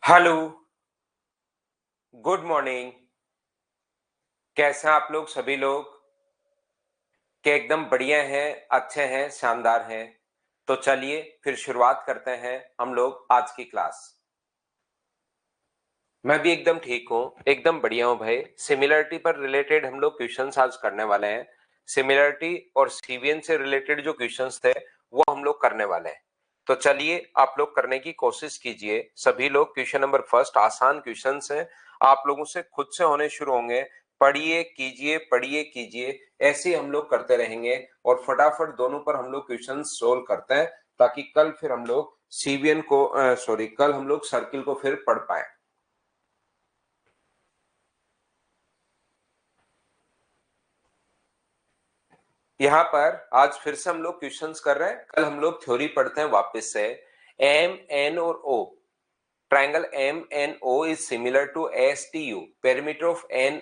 Hello, good morning. कैसे हैं आप लोग सभी लोग? कि एकदम बढ़िया हैं, अच्छे हैं, शानदार हैं। तो चलिए फिर शुरुआत करते हैं हम लोग आज की क्लास। मैं भी एकदम ठीक हूँ, एकदम बढ़िया हूँ भाई। सिमिलरिटी पर रिलेटेड हम लोग क्वेश्चंस आज करने वाले हैं। सिमिलरिटी और सीवीएन से रिलेटेड जो क्वेश्चंस थे वो हम लोग करने वाले हैं। तो चलिए आप लोग करने की कोशिश कीजिए। सभी लोग क्वेश्चन नंबर फर्स्ट आसान क्वेश्चंस हैं, आप लोगों से खुद से होने शुरू होंगे। पढ़िए कीजिए, ऐसे ही हम लोग करते रहेंगे और फटाफट दोनों पर हम लोग क्वेश्चन सोल्व करते हैं, ताकि कल फिर हम लोग सीवीएन को कल हम लोग सर्किल को फिर पढ़ पाए। यहाँ पर आज फिर से हम लोग क्वेश्चंस कर रहे हैं। कल हम लोग थ्योरी पढ़ते हैं वापस से। एम एन और O, triangle M N O is similar to S T U, perimeter of M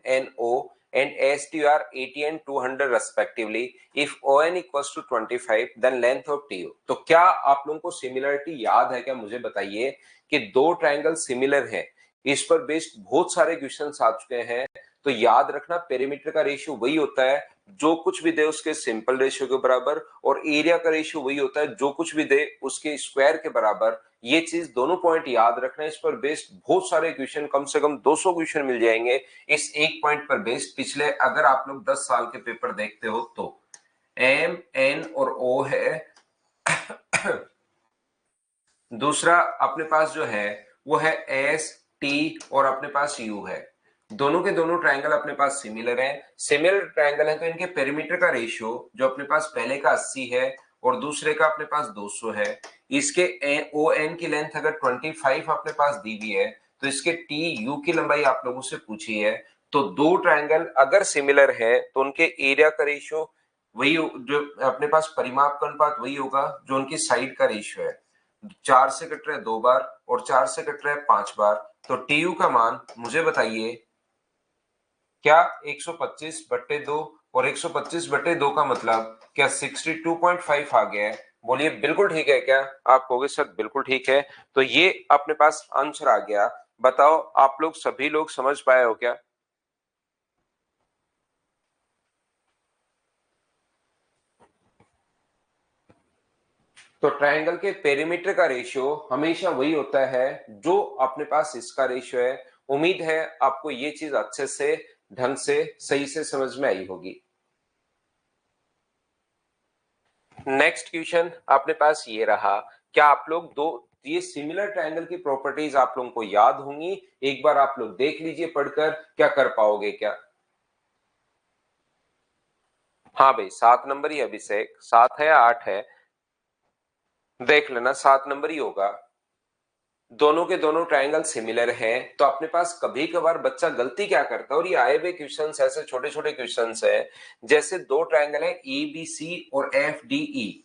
N O and STU are 80 and 200 respectively. If ON equals to 25, then length of TU. तो क्या आप लोगों को similarity याद है क्या? मुझे बताइए कि दो ट्राइंगल सिमिलर हैं, इस पर बेस्ड बहुत सारे क्वेश्चंस आ चुके हैं। तो याद रखना, पेरीमीटर का रेशियो वही होता है जो कुछ भी दे उसके सिंपल रेशियो के बराबर, और एरिया का रेशियो वही होता है जो कुछ भी दे उसके स्क्वायर के बराबर। ये चीज दोनों पॉइंट याद रखना। इस पर बेस्ड बहुत सारे क्वेश्चन, कम से कम 200 क्वेश्चन मिल जाएंगे इस एक पॉइंट पर बेस्ड। पिछले अगर आप लोग 10 साल के पेपर देखते हो तो एम एन और ओ है। दूसरा अपने पास जो है वो है एस टी, और अपने पास यू है। दोनों के दोनों ट्रायंगल अपने पास सिमिलर हैं। सिमिलर ट्रायंगल है तो इनके पेरीमीटर का रेशियो जो अपने पास पहले का 80 है और दूसरे का अपने पास 200 है। इसके ओ एन की लेंथ अगर 25 अपने पास दी हुई है, तो इसके टी यू की लंबाई आप लोगों से पूछी है। तो दो ट्रायंगल अगर सिमिलर है तो उनके एरिया का रेशियो वही जो अपने पास परिमाप का अनुपात वही होगा जो उनकी साइड का रेशियो है। 4 से कट रहा है 2 बार और 4 से कट रहा है 5 बार। तो टीयू का मान मुझे बताइए क्या 125/2, और 125/2 का मतलब क्या 62.5 आ गया है? बोलिए बिल्कुल ठीक है क्या? आप कहोगे सर बिल्कुल ठीक है। तो ये अपने पास आंसर आ गया। बताओ आप लोग सभी लोग समझ पाए हो क्या? तो ट्रायंगल के पेरीमीटर का रेशियो हमेशा वही होता है जो अपने पास इसका रेशियो है। उम्मीद है आपको ये चीज अच्छे से, ढंग से, सही से समझ में आई होगी। नेक्स्ट क्वेश्चन अपने पास ये रहा। क्या आप लोग दो ये सिमिलर ट्रायंगल की प्रॉपर्टीज आप लोगों को याद होंगी? एक बार आप लोग देख लीजिए पढ़कर, क्या कर पाओगे क्या? हाँ भाई, 7 नंबर ही अभिषेक, 7 है या 8 है? देख लेना, 7 नंबर ही होगा। दोनों के दोनों ट्रायंगल सिमिलर हैं, तो अपने पास कभी कभार बच्चा गलती क्या करता है, और ये आए हुए क्वेश्चंस ऐसे छोटे छोटे क्वेश्चंस है। जैसे दो ट्रायंगल है ए बी सी और एफ डी ई।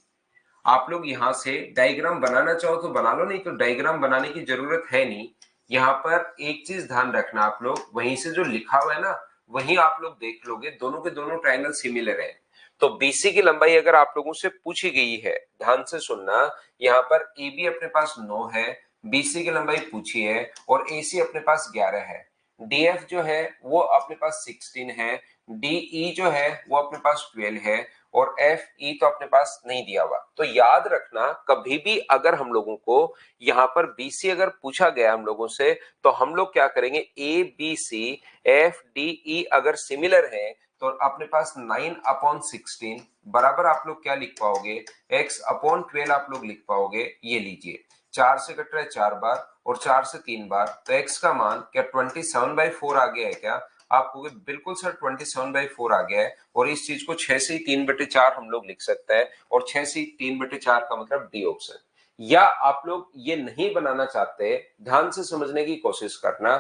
आप लोग यहां से डायग्राम बनाना चाहो तो बना लो, नहीं तो डायग्राम बनाने की जरूरत है नहीं। यहाँ पर एक चीज ध्यान रखना, आप लोग वहीं से जो लिखा हुआ है ना वहीं आप लोग देख लोगे, दोनों के दोनों ट्रायंगल सिमिलर है। तो बीसी की लंबाई अगर आप लोगों से पूछी गई है, ध्यान से सुनना। यहाँ पर ए बी अपने पास 9 है, बीसी की लंबाई पूछी है, और एसी अपने पास 11 है। डीएफ जो है वो अपने पास 16 है, डीई जो है वो अपने पास 12 है, और एफ ई तो अपने पास नहीं दिया हुआ। तो याद रखना, कभी भी अगर हम लोगों को यहाँ पर बीसी अगर पूछा गया हम लोगों से, तो हम लोग क्या करेंगे, A B C F D E अगर सिमिलर है तो अपने पास 9/16 बराबर आप लोग क्या लिख पाओगे, x/12 आप लोग लिख पाओगे। ये लीजिए, 4 से कट रहा है 4 बार और 4 से 3 बार, तो x का मान क्या 27/4 आ गया है क्या? आप कहोगे बिल्कुल सर 27/4 आ गया है, और इस चीज को 6 से 3/4 हम लोग लिख सकते हैं, और 6 से 3/4 का मतलब डी ऑप्शन। या आप लोग ये नहीं बनाना चाहते, ध्यान से समझने की कोशिश करना।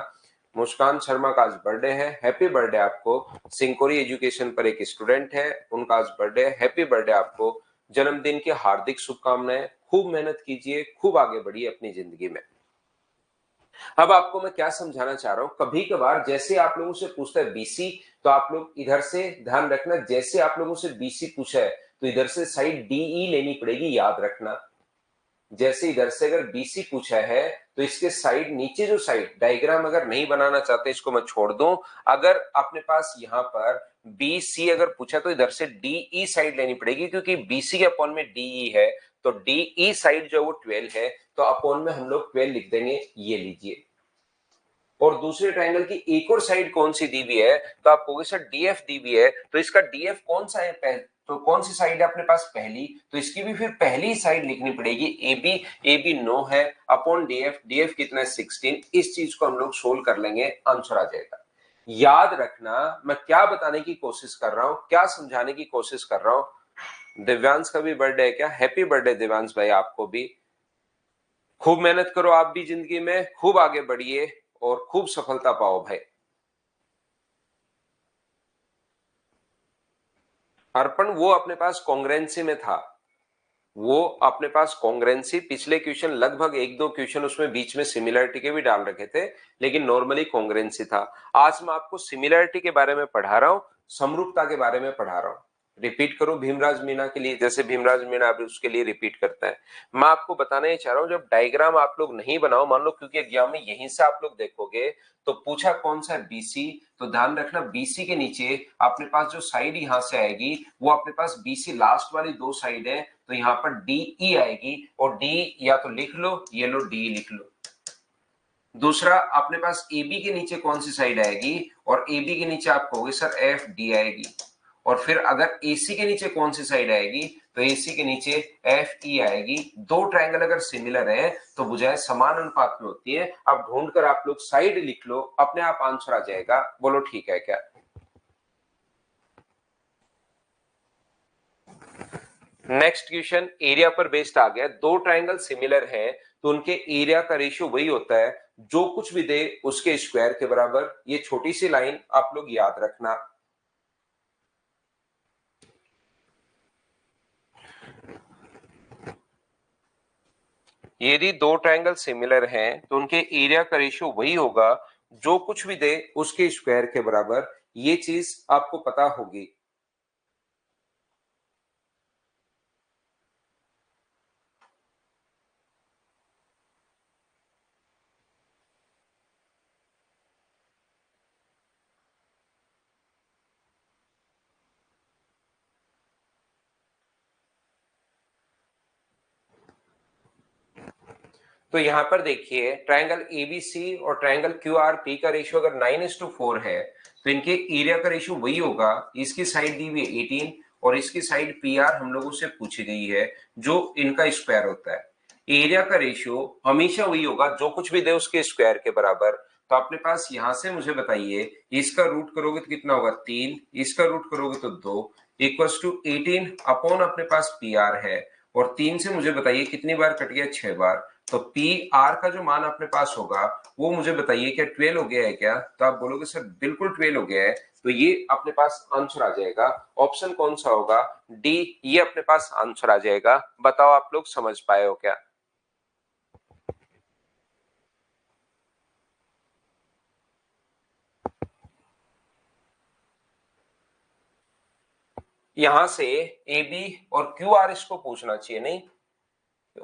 मुस्कान शर्मा का आज बर्थडे है, हैप्पी बर्थडे आपको। सिंकोरी एजुकेशन पर एक स्टूडेंट है, उनका आज बर्थडे है, हैप्पी बर्थडे आपको। जन्मदिन की हार्दिक शुभकामनाएं। खूब मेहनत कीजिए, खूब आगे बढ़िए अपनी जिंदगी में। अब आपको मैं क्या समझाना चाह रहा हूं, कभी कभार जैसे आप लोगों से पूछता है बीसी, तो आप लोग इधर से ध्यान रखना, जैसे आप लोगों से बीसी पूछा है तो इधर से साइड डीई लेनी पड़ेगी, याद रखना। जैसे इधर से अगर बीसी पूछा है तो इसके साइड नीचे जो साइड डायग्राम अगर नहीं बनाना चाहते इसको मैं छोड़ दूं। अगर अपने पास यहाँ पर बी सी अगर पूछा तो इधर से डीई साइड लेनी पड़ेगी, क्योंकि बीसी के अपॉन में डीई है, तो डीई साइड जो वो 12 है, तो अपॉन में हम लोग 12 लिख देंगे, ये लीजिए। और दूसरे ट्रायंगल की एक और साइड कौन सी दी हुई है, तो आप कहोगे सर डीएफ दी हुई है, तो इसका डीएफ कौन सा है, तो कौन सी साइड है अपने पास, पहली, तो इसकी भी फिर पहली साइड लिखनी पड़ेगी ए बी 9 है अपॉन डीएफ, डीएफ कितना है 16। इस चीज को हम लोग सोल्व कर लेंगे, आंसर आ जाएगा। याद रखना मैं क्या बताने की कोशिश कर रहा हूं, क्या समझाने की कोशिश कर रहा हूं। दिव्यांश का भी बर्थडे है क्या, हैप्पी बर्थडे दिव्यांश भाई, आपको भी खूब मेहनत करो, आप भी जिंदगी में खूब आगे बढ़िए और खूब सफलता पाओ भाई। अर्पण वो अपने पास कॉन्ग्रेंसी में था, वो अपने पास कॉन्ग्रेंसी, पिछले क्वेश्चन लगभग एक दो क्वेश्चन उसमें बीच में सिमिलरिटी के भी डाल रखे थे, लेकिन नॉर्मली कॉन्ग्रेंसी था। आज मैं आपको सिमिलरिटी के बारे में पढ़ा रहा हूं, समरूपता के बारे में पढ़ा रहा हूं। रिपीट करूं भीमराज मीना के लिए, जैसे भीमराज मीना अभी उसके लिए रिपीट करता है। मैं आपको बताना ही चाह रहा हूं, जब डायग्राम आप लोग नहीं बनाओ, मान लो क्योंकि एग्जाम में यहीं से आप लोग देखोगे, तो पूछा कौन सा है बीसी, तो ध्यान रखना बीसी के नीचे अपने पास जो साइड यहां से आएगी वो अपने पास बीसी लास्ट वाली दो साइड है, तो यहां पर डीई आएगी, और डी या तो लिख लो, ये लो डी लिख लो। दूसरा अपने पास ए बी के नीचे कौन सी साइड आएगी, और ए बी के नीचे आप कहोगे सर एफ डी आएगी। और फिर अगर एसी के नीचे कौन सी साइड आएगी, तो एसी के नीचे एफ ई आएगी। दो ट्रायंगल अगर सिमिलर है तो भुजाएं समान अनुपात में होती है। अब ढूंढकर आप लोग साइड लिख लो, अपने आप आंसर आ जाएगा। बोलो ठीक है क्या। नेक्स्ट क्वेश्चन एरिया पर बेस्ड आ गया। दो ट्रायंगल सिमिलर हैं तो उनके एरिया का रेशियो वही होता है, जो कुछ भी दे उसके स्क्वायर के बराबर। ये छोटी सी लाइन आप लोग याद रखना। यदि दो ट्रायंगल सिमिलर हैं तो उनके एरिया का रेशियो वही होगा, जो कुछ भी दे उसके स्क्वायर के बराबर। ये चीज आपको पता होगी। तो यहां पर देखिए ट्रायंगल एबीसी और ट्रायंगल क्यूआरपी का रेशियो अगर 9:4 है, तो इनके एरिया का रेशियो वही होगा। इसकी साइड दी हुई 18 और इसकी साइड पीआर हम लोगों से पूछी गई है, जो इनका स्क्वायर होता है। एरिया का रेशियो हमेशा वही होगा, जो कुछ भी दे उसके स्क्वायर के बराबर। तो अपने पास यहां से मुझे बताइए, इसका रूट करोगे तो कितना होगा 3, इसका रूट करोगे तो 2, इक्वल्स टू 18 अपॉन अपने पास पी आर है। और 3 से मुझे बताइए कितनी बार कट गया, 6 बार। तो पी आर का जो मान अपने पास होगा वो मुझे बताइए, क्या 12 हो गया है क्या। तो आप बोलोगे सर बिल्कुल 12 हो गया है, तो ये अपने पास आंसर आ जाएगा। ऑप्शन कौन सा होगा, डी, ये अपने पास आंसर आ जाएगा। बताओ आप लोग समझ पाए हो क्या। यहां से ए बी और क्यू आर इसको पूछना चाहिए, नहीं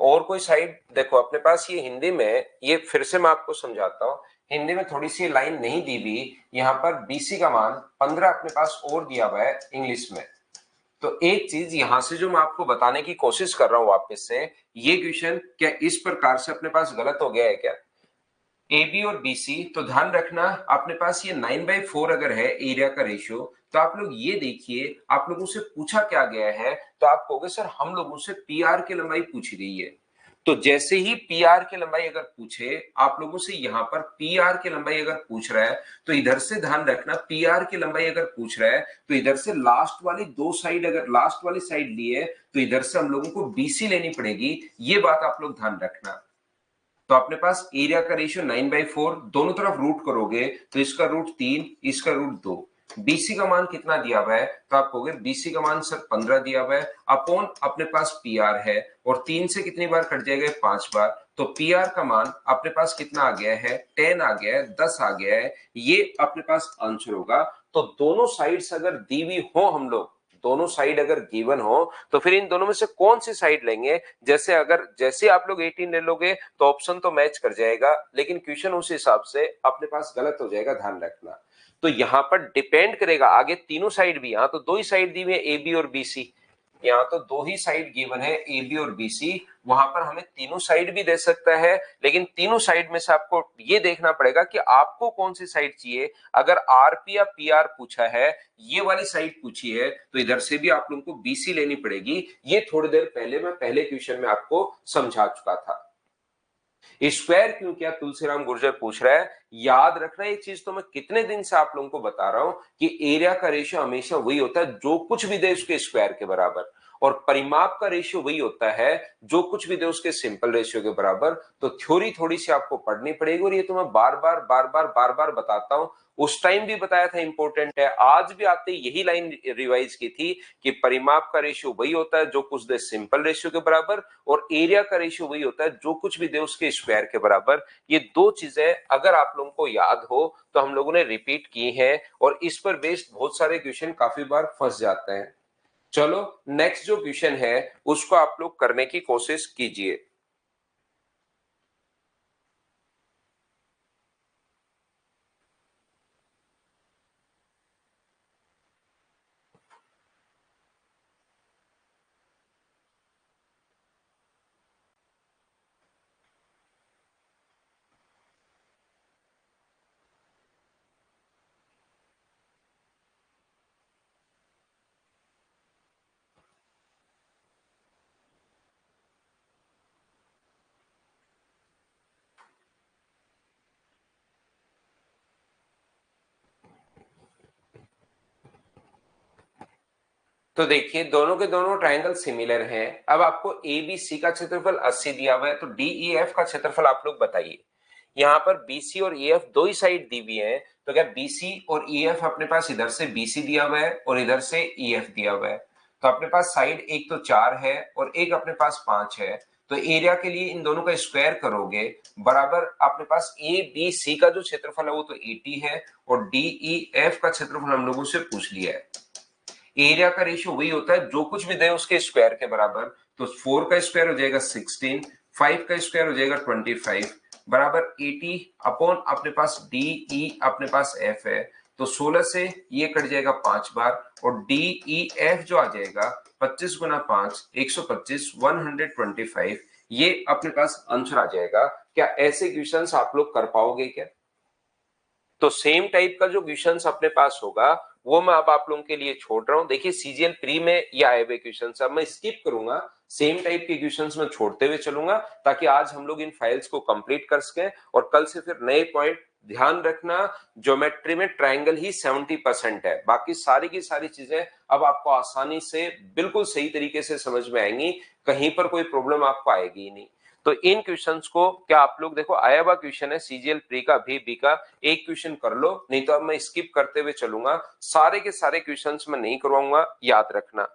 और कोई साइड। देखो अपने पास ये हिंदी में, ये फिर से मैं आपको समझाता हूं, हिंदी में थोड़ी सी लाइन नहीं दी हुई। यहां पर बीसी का मान 15 अपने पास और दिया हुआ है इंग्लिश में। तो एक चीज यहां से जो मैं आपको बताने की कोशिश कर रहा हूं वापस से, ये क्वेश्चन क्या इस प्रकार से अपने पास गलत हो गया है क्या, ए बी और बी सी। तो ध्यान रखना अपने पास ये 9/4 अगर है एरिया का रेशियो, तो आप लोग ये देखिए आप लोगों से पूछा क्या गया है। तो आप कहोगे सर हम लोगों से पी आर की लंबाई पूछी गई है। तो जैसे ही पी आर की लंबाई अगर पूछे आप लोगों से, यहां पर पी आर की लंबाई अगर पूछ रहा है, तो इधर से ध्यान रखना पी आर की लंबाई अगर पूछ रहा है, तो इधर से लास्ट वाली दो साइड, अगर लास्ट वाली साइड ली है तो इधर से हम लोगों को बीसी लेनी पड़ेगी। ये बात आप लोग ध्यान रखना। तो अपने पास एरिया का रेशियो 9/4, दोनों तरफ रूट करोगे तो इसका रूट 3, इसका रूट 2। बीसी का मान कितना दिया हुआ है, तो आप कहोगे बीसी का मान सर 15 दिया हुआ है, अपॉन अपने पास पी आर है, और 3 से कितनी बार कट जाएगा, 5 बार। तो पी आर का मान अपने पास कितना आ गया है, 10 आ गया है, 10 आ गया है। ये अपने पास आंसर होगा। तो दोनों साइड्स अगर दी हुई हो हम लोग, दोनों साइड अगर गिवन हो तो फिर इन दोनों में से कौन सी साइड लेंगे। जैसे आप लोग 18 ले लोगे तो ऑप्शन तो मैच कर जाएगा, लेकिन क्वेश्चन उस हिसाब से अपने पास गलत हो जाएगा, ध्यान रखना। तो यहां पर डिपेंड करेगा, आगे तीनों साइड भी, यहां तो दो ही साइड दी हुई है ए बी और बी सी, यहाँ तो दो ही साइड गिवन है ए बी और बी सी, वहां पर हमें तीनों साइड भी दे सकता है, लेकिन तीनों साइड में से आपको ये देखना पड़ेगा कि आपको कौन सी साइड चाहिए। अगर आरपी या पीआर पूछा है, ये वाली साइड पूछी है, तो इधर से भी आप लोगों को बीसी लेनी पड़ेगी। ये थोड़ी देर पहले मैं पहले क्वेश्चन में आपको समझा चुका था। स्क्वायर क्यों किया, तुलसीराम गुर्जर पूछ रहा है। याद रखना ये चीज तो मैं कितने दिन से आप लोगों को बता रहा हूं कि एरिया का रेशियो हमेशा वही होता है जो कुछ भी दे उसके स्क्वायर के बराबर, और परिमाप का रेशियो वही होता है जो कुछ भी दे उसके सिंपल रेशियो के बराबर। तो थ्योरी थोड़ी सी आपको पढ़नी पड़ेगी, और ये तो मैं बार बार बताता हूं। उस टाइम भी बताया था इंपॉर्टेंट है, आज भी आते यही लाइन रिवाइज की थी कि परिमाप का रेशियो वही होता है जो कुछ दे सिंपल रेशियो के बराबर, और एरिया का रेशियो वही होता है जो कुछ भी दे उसके स्क्वायर के बराबर। ये दो चीजें अगर आप लोगों को याद हो तो हम लोगों ने रिपीट की हैं, और इस पर बेस्ड बहुत सारे क्वेश्चन काफी बार फंस जाते हैं। चलो नेक्स्ट जो क्वेश्चन है उसको आप लोग करने की कोशिश कीजिए। तो देखिए दोनों के दोनों ट्रायंगल सिमिलर हैं। अब आपको ए बी सी का क्षेत्रफल 80 दिया हुआ है, तो डी ई एफ का क्षेत्रफल आप लोग बताइए। यहाँ पर बीसी और ई एफ दो ही साइड दी हुई है, तो क्या बीसी और ई एफ अपने पास इधर से बीसी दिया हुआ है और इधर से ई एफ दिया हुआ है, तो अपने पास साइड एक तो 4 है और एक अपने पास 5 है। तो एरिया के लिए इन दोनों का स्क्वायर करोगे बराबर अपने पास ए बी सी का जो क्षेत्रफल है वो तो 80 है, और डी ई एफ का क्षेत्रफल हम लोगों से पूछ लिया है। एरिया का रेशियो वही होता है जो कुछ भी दे उसके स्क्वायर के बराबर, तो 4 का स्क्वायर हो जाएगा 16, 5 का स्क्वायर हो जाएगा 25 बराबर 80 अपॉन अपने पास डी ई अपने पास एफ है, तो 16 से ये कट जाएगा 5 बार, और डी ई एफ जो आ जाएगा 25 गुना 5 125 125, ये अपने पास आंसर आ जाएगा। क्या ऐसे क्वेश्चंस आप लोग कर पाओगे क्या? तो सेम टाइप का जो क्वेश्चंस अपने पास होगा वो मैं अब आप लोगों के लिए छोड़ रहा हूं। देखिए सीजीएल प्री में ये आए हुए क्वेश्चंस अब मैं स्किप करूंगा, सेम टाइप के क्वेश्चंस में छोड़ते हुए चलूंगा, ताकि आज हम लोग इन फाइल्स को कंप्लीट कर सकें और कल से फिर नए पॉइंट। ध्यान रखना ज्योमेट्री में ट्राइंगल ही 70% है, बाकी सारी की सारी चीजें अब आपको आसानी से बिल्कुल सही तरीके से समझ में आएंगी, कहीं पर कोई प्रॉब्लम आपको आएगी ही नहीं। तो इन क्वेश्चंस को क्या आप लोग देखो, आया हुआ क्वेश्चन है सीजीएल प्री का भी बी का, एक क्वेश्चन कर लो, नहीं तो अब मैं स्किप करते हुए चलूंगा, सारे के सारे क्वेश्चंस मैं नहीं करवाऊंगा, याद रखना।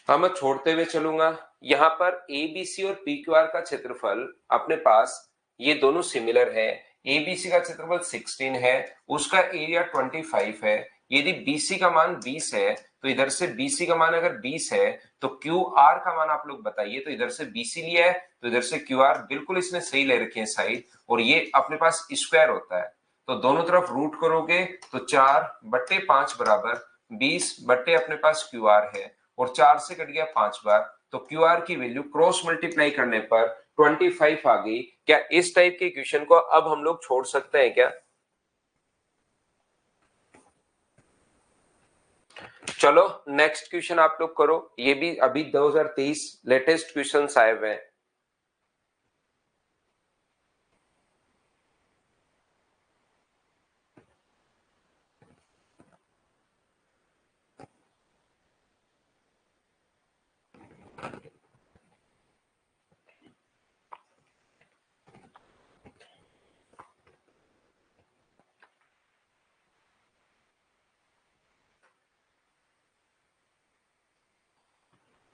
हाँ मैं छोड़ते हुए चलूंगा। यहां पर ए बी सी और पी क्यू आर का क्षेत्रफल अपने पास ये दोनों सिमिलर है। एबीसी का क्षेत्रफल 16 है, उसका एरिया 25 है। यदि बीसी का मान 20 है तो इधर से बीसी का मान अगर 20 है तो क्यू आर का मान आप लोग बताइए। तो इधर से बीसी लिया है तो इधर से क्यू आर, बिल्कुल इसने सही ले रखे हैं साइड, और ये अपने पास स्क्वायर होता है, तो दोनों तरफ रूट करोगे तो 4/5 बराबर 20 बट्टे अपने पास क्यू आर है, और 4 से कट गया 5 बार, तो क्यू आर की वैल्यू क्रॉस मल्टीप्लाई करने पर 25 आ गई। क्या इस टाइप के क्वेश्चन को अब हम लोग छोड़ सकते हैं क्या? चलो नेक्स्ट क्वेश्चन आप लोग करो, ये भी अभी 2023 लेटेस्ट क्वेश्चन आए हुए हैं।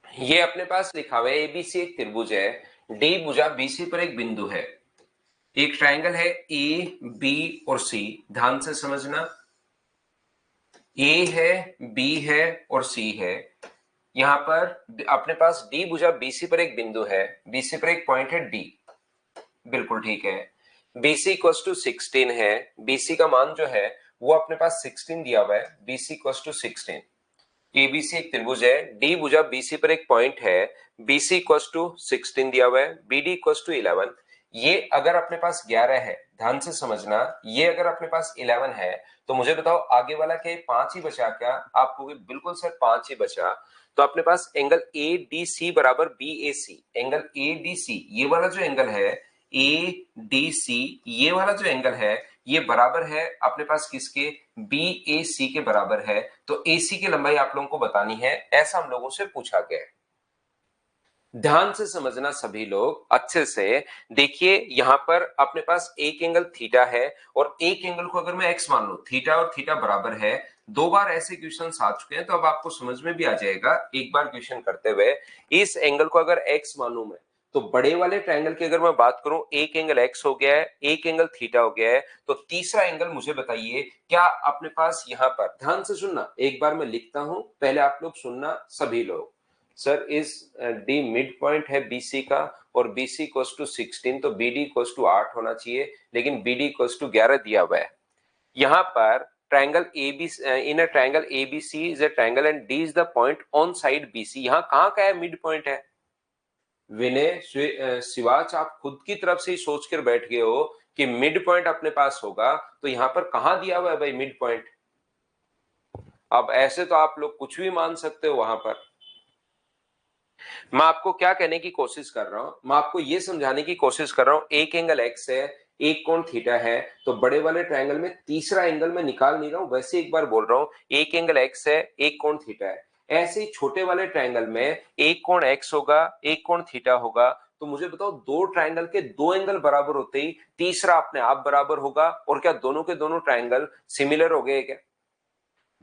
ये अपने पास लिखा हुआ है एबीसी एक त्रिभुज है, डी भुजा बीसी पर एक बिंदु है, एक ट्रायंगल है ए बी और सी। ध्यान से समझना, ए है, बी है और सी है। यहां पर अपने पास डी भुजा बीसी पर एक बिंदु है, बीसी पर एक पॉइंट है डी, बिल्कुल ठीक है। बीसी इक्वल्स टू 16 है, बीसी का मान जो है वो अपने पास 16 दिया हुआ है, बीसी इक्वल्स टू 16। एबीसी एक त्रिभुज है, डी भुजा बीसी पर एक पॉइंट है, बीसी इक्वल्स टू 16 दिया हुआ है, बीडी इक्वल्स टू 11। ये अगर अपने पास 11 है, ध्यान से समझना, ये अगर अपने पास 11 है तो मुझे बताओ आगे वाला क्या 5 ही बचा क्या? आप कहोगे बिल्कुल सर 5 ही बचा। तो अपने पास एंगल ए डी सी बराबर B A C, angle A D C ये वाला जो एंगल है, ए डी सी ये वाला जो एंगल है, ये बराबर है अपने पास किसके? बी ए सी के बराबर है। तो ए सी की लंबाई आप लोगों को बतानी है, ऐसा हम लोगों से पूछा गया है। ध्यान से समझना सभी लोग अच्छे से। देखिए यहां पर अपने पास एक एंगल थीटा है और एक एंगल को अगर मैं एक्स मान लू, थीटा और थीटा बराबर है। 2 बार ऐसे क्वेश्चन आ चुके हैं तो अब आपको समझ में भी आ जाएगा। एक बार क्वेश्चन करते हुए इस एंगल को अगर एक्स मानू मैं, तो बड़े वाले ट्रायंगल की अगर मैं बात करूं, एक एंगल एक्स हो गया है, एक एंगल थीटा हो गया है, तो तीसरा एंगल मुझे बताइए क्या अपने पास यहां पर, ध्यान से सुनना, एक बार मैं लिखता हूं पहले आप लोग सुनना सभी लोग। सर इस डी मिड पॉइंट है बीसी का और बीसी इक्वल्स टू 16, तो बीडी इक्वल्स टू 8 होना चाहिए, लेकिन बीडी इक्वल्स टू 11 दिया हुआ है। यहां पर triangle ABC, in a triangle ABC is a triangle and D is the point on side BC। यहां कहां का है? मिड पॉइंट है। विनय शिवाच आप खुद की तरफ से ही सोच कर बैठ गए हो कि मिड पॉइंट अपने पास होगा, तो यहां पर कहां दिया हुआ है भाई मिड पॉइंट? अब ऐसे तो आप लोग कुछ भी मान सकते हो वहां पर। मैं आपको क्या कहने की कोशिश कर रहा हूं, मैं आपको यह समझाने की कोशिश कर रहा हूं, एक एंगल एक्स है, एक कोण थीटा है, तो बड़े वाले ट्रायंगल में तीसरा एंगल मैं निकाल नहीं रहा हूं, वैसे एक बार बोल रहा हूं, एक एंगल एक्स है, एक कोण थीटा है। ऐसे ही छोटे वाले ट्रायंगल में एक कोण एक्स होगा, एक कोण थीटा होगा। तो मुझे बताओ दो ट्रायंगल के दो एंगल बराबर होते ही तीसरा अपने आप बराबर होगा। और क्या दोनों के दोनों ट्रायंगल सिमिलर हो गए क्या?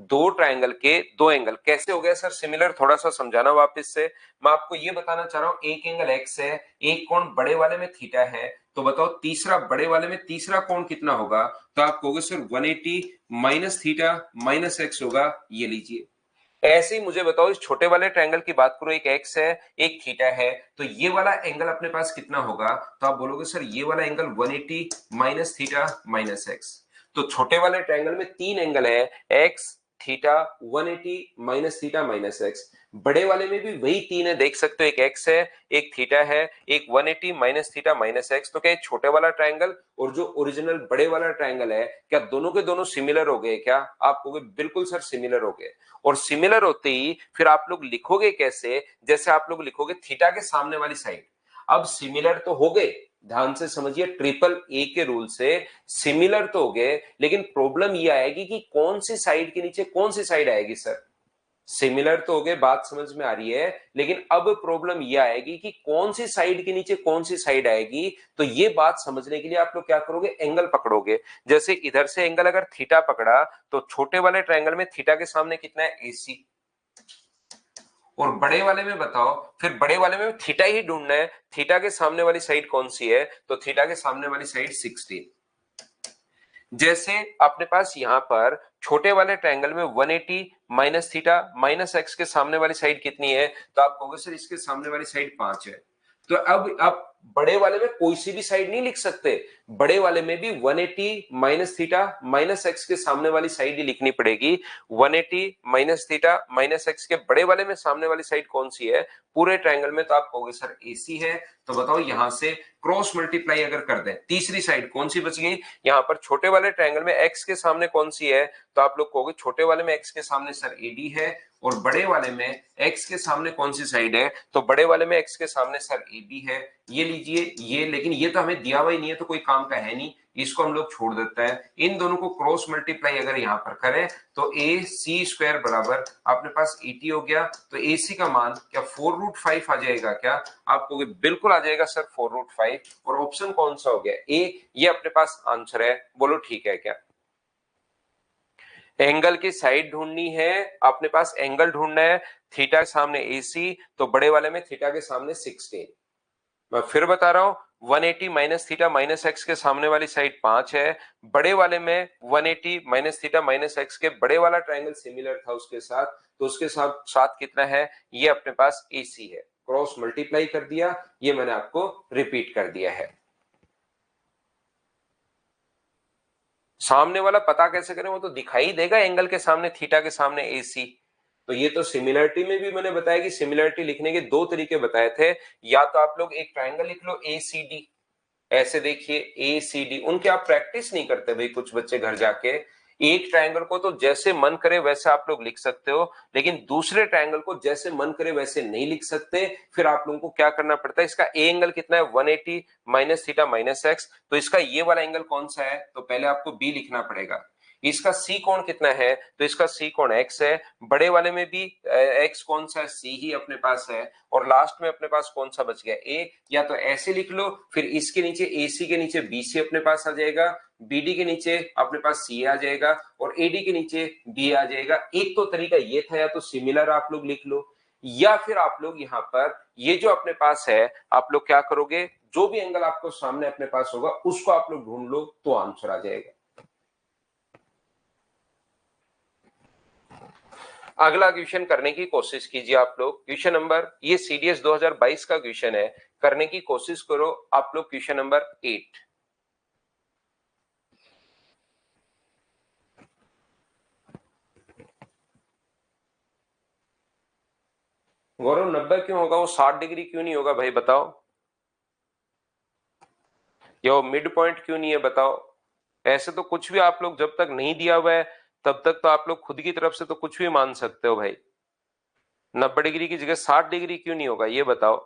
दो ट्रायंगल के दो एंगल कैसे हो गया सर सिमिलर? थोड़ा सा समझाना वापस से। मैं आपको ये बताना चाह रहा हूं, एक एंगल एक्स है, एक कोण बड़े वाले में थीटा है, तो बताओ तीसरा बड़े वाले में तीसरा कोण कितना होगा? तो आप कहोगे sir 180 minus theta minus x होगा, ये लीजिए। ऐसे ही मुझे बताओ इस छोटे वाले ट्रायंगल की बात करो, एक एक्स है एक थीटा है, तो ये वाला एंगल अपने पास कितना होगा? तो आप बोलोगे सर ये वाला angle 180 minus theta minus x. तो छोटे वाले ट्रायंगल में तीन एंगल है, x theta 180 minus theta minus x. बड़े वाले में भी वही तीन है, देख सकते हो, एक एक्स है एक थीटा है एक 180 माइनस थीटा माइनस एक्स। तो क्या छोटे वाला ट्रायंगल और जो ओरिजिनल बड़े वाला ट्रायंगल है, क्या दोनों के दोनों सिमिलर हो गए क्या? आप कहोगे बिल्कुल सर सिमिलर हो गए। और सिमिलर होते ही फिर आप लोग लिखोगे कैसे? जैसे आप लोग लिखोगे थीटा के सामने वाली साइड। अब सिमिलर तो हो गए, ध्यान से समझिए, ट्रिपल ए के रूल से सिमिलर तो हो गए, लेकिन प्रॉब्लम ये आएगी कि कौन सी साइड के नीचे कौन सी साइड आएगी सर? सिमिलर तो हो गए, बात समझ में आ रही है, लेकिन अब प्रॉब्लम ये आएगी कि कौन सी साइड के नीचे कौन सी साइड आएगी। तो ये बात समझने के लिए आप लोग क्या करोगे? एंगल पकड़ोगे। जैसे इधर से एंगल अगर थीटा पकड़ा, तो छोटे वाले ट्रायंगल में थीटा के सामने कितना है? AC। और बड़े वाले में बताओ, फिर बड़े वाले में थीटा ही ढूंढना है, थीटा के सामने वाली साइड कौन सी है? तो थीटा के सामने वाली साइड 16। जैसे अपने पास यहां पर छोटे वाले ट्रायंगल में 180 माइनस थीटा माइनस एक्स के सामने वाली साइड कितनी है? तो आप कहोगे सर इसके सामने वाली साइड 5 है। तो अब आप बड़े वाले में कोई सी भी साइड नहीं लिख सकते, बड़े वाले में भी 180 माइनस थीटा माइनस एक्स के सामने वाली साइड ही लिखनी पड़ेगी। 180 माइनस थीटा माइनस एक्स के बड़े वाले में सामने वाली साइड कौन सी है पूरे ट्रायंगल में? तो आप कहोगे सर AC है। तो बताओ यहां से क्रॉस मल्टीप्लाई अगर कर दें, तीसरी साइड कौन सी बच गई? यहां पर छोटे वाले ट्रायंगल में एक्स के सामने कौन सी है? तो आप लोग कहोगे छोटे वाले में एक्स के सामने सर AD है, और बड़े वाले में एक्स के सामने कौन सी साइड है? तो बड़े वाले में एक्स के सामने सर AB है, ये लीजिए ये। लेकिन ये तो हमें दिया हुआ ही नहीं है, तो कोई काम का है नहीं, इसको हम लोग छोड़ देते हैं। इन दोनों को क्रॉस मल्टीप्लाई अगर यहां पर करें तो AC स्क्वायर बराबर अपने पास 80 हो गया। तो AC का मान क्या 4√5 आ जाएगा क्या? आप कहोगे बिल्कुल आ जाएगा सर 4√5। और ऑप्शन कौन सा हो गया? A, ये अपने पास आंसर है। बोलो ठीक है क्या? एंगल की साइड ढूंढनी है, अपने पास एंगल ढूंढना है, थीटा के सामने AC, तो बड़े वाले में थीटा के सामने 16। मैं फिर बता रहा हूं, 180 माइनस थीटा माइनस एक्स के सामने वाली साइड 5 है, बड़े वाले में 180 माइनस थीटा माइनस एक्स के बड़े वाला ट्राइंगल सिमिलर था उसके साथ, तो उसके साथ साथ कितना है, ये अपने पास AC है। क्रॉस मल्टीप्लाई कर दिया, ये मैंने आपको रिपीट कर दिया है। सामने वाला पता कैसे करें, वो तो दिखाई देगा एंगल के सामने, थीटा के सामने AC। तो ये तो सिमिलरिटी में भी मैंने बताया कि सिमिलरिटी लिखने के दो तरीके बताए थे, या तो आप लोग एक ट्राइंगल लिख लो ACD, ऐसे देखिए ACD, उनके आप प्रैक्टिस नहीं करते भाई कुछ बच्चे घर जाके। एक ट्रायंगल को तो जैसे मन करे वैसे आप लोग लिख सकते हो, लेकिन दूसरे ट्रायंगल को जैसे मन करे वैसे नहीं लिख सकते। फिर आप लोगों को क्या करना पड़ता है, इसका ए एंगल कितना है 180 माइनस थीटा माइनस एक्स, तो इसका ये वाला एंगल कौन सा है, तो पहले आपको बी लिखना पड़ेगा। इसका सी कोण कितना है, तो इसका सी कोण एक्स है, बड़े वाले में भी एक्स कौन सा है, सी ही अपने पास है, और लास्ट में अपने पास कौन सा बच गया ए। या तो ऐसे लिख लो, फिर इसके नीचे एसी के नीचे बीसी अपने पास आ जाएगा, बीडी के नीचे अपने पास सी आ जाएगा, और एडी के नीचे बी आ जाएगा। एक तो तरीका ये था, या तो सिमिलर आप लोग लिख लो, या फिर आप लोग यहाँ पर ये जो अपने पास है, आप लोग क्या करोगे, जो भी एंगल आपको सामने अपने पास होगा उसको आप लोग ढूंढ लो तो आंसर आ जाएगा। अगला क्वेश्चन करने की कोशिश कीजिए आप लोग, क्वेश्चन नंबर, ये CDS 2022 का क्वेश्चन है, करने की कोशिश करो आप लोग। क्वेश्चन नंबर 8, गौरव 90 क्यों होगा, वो 60 डिग्री क्यों नहीं होगा भाई बताओ, या वो मिड पॉइंट क्यों नहीं है बताओ। ऐसे तो कुछ भी आप लोग जब तक नहीं दिया हुआ है तब तक तो आप लोग खुद की तरफ से तो कुछ भी मान सकते हो भाई। 90 डिग्री की जगह 60 डिग्री क्यों नहीं होगा ये बताओ।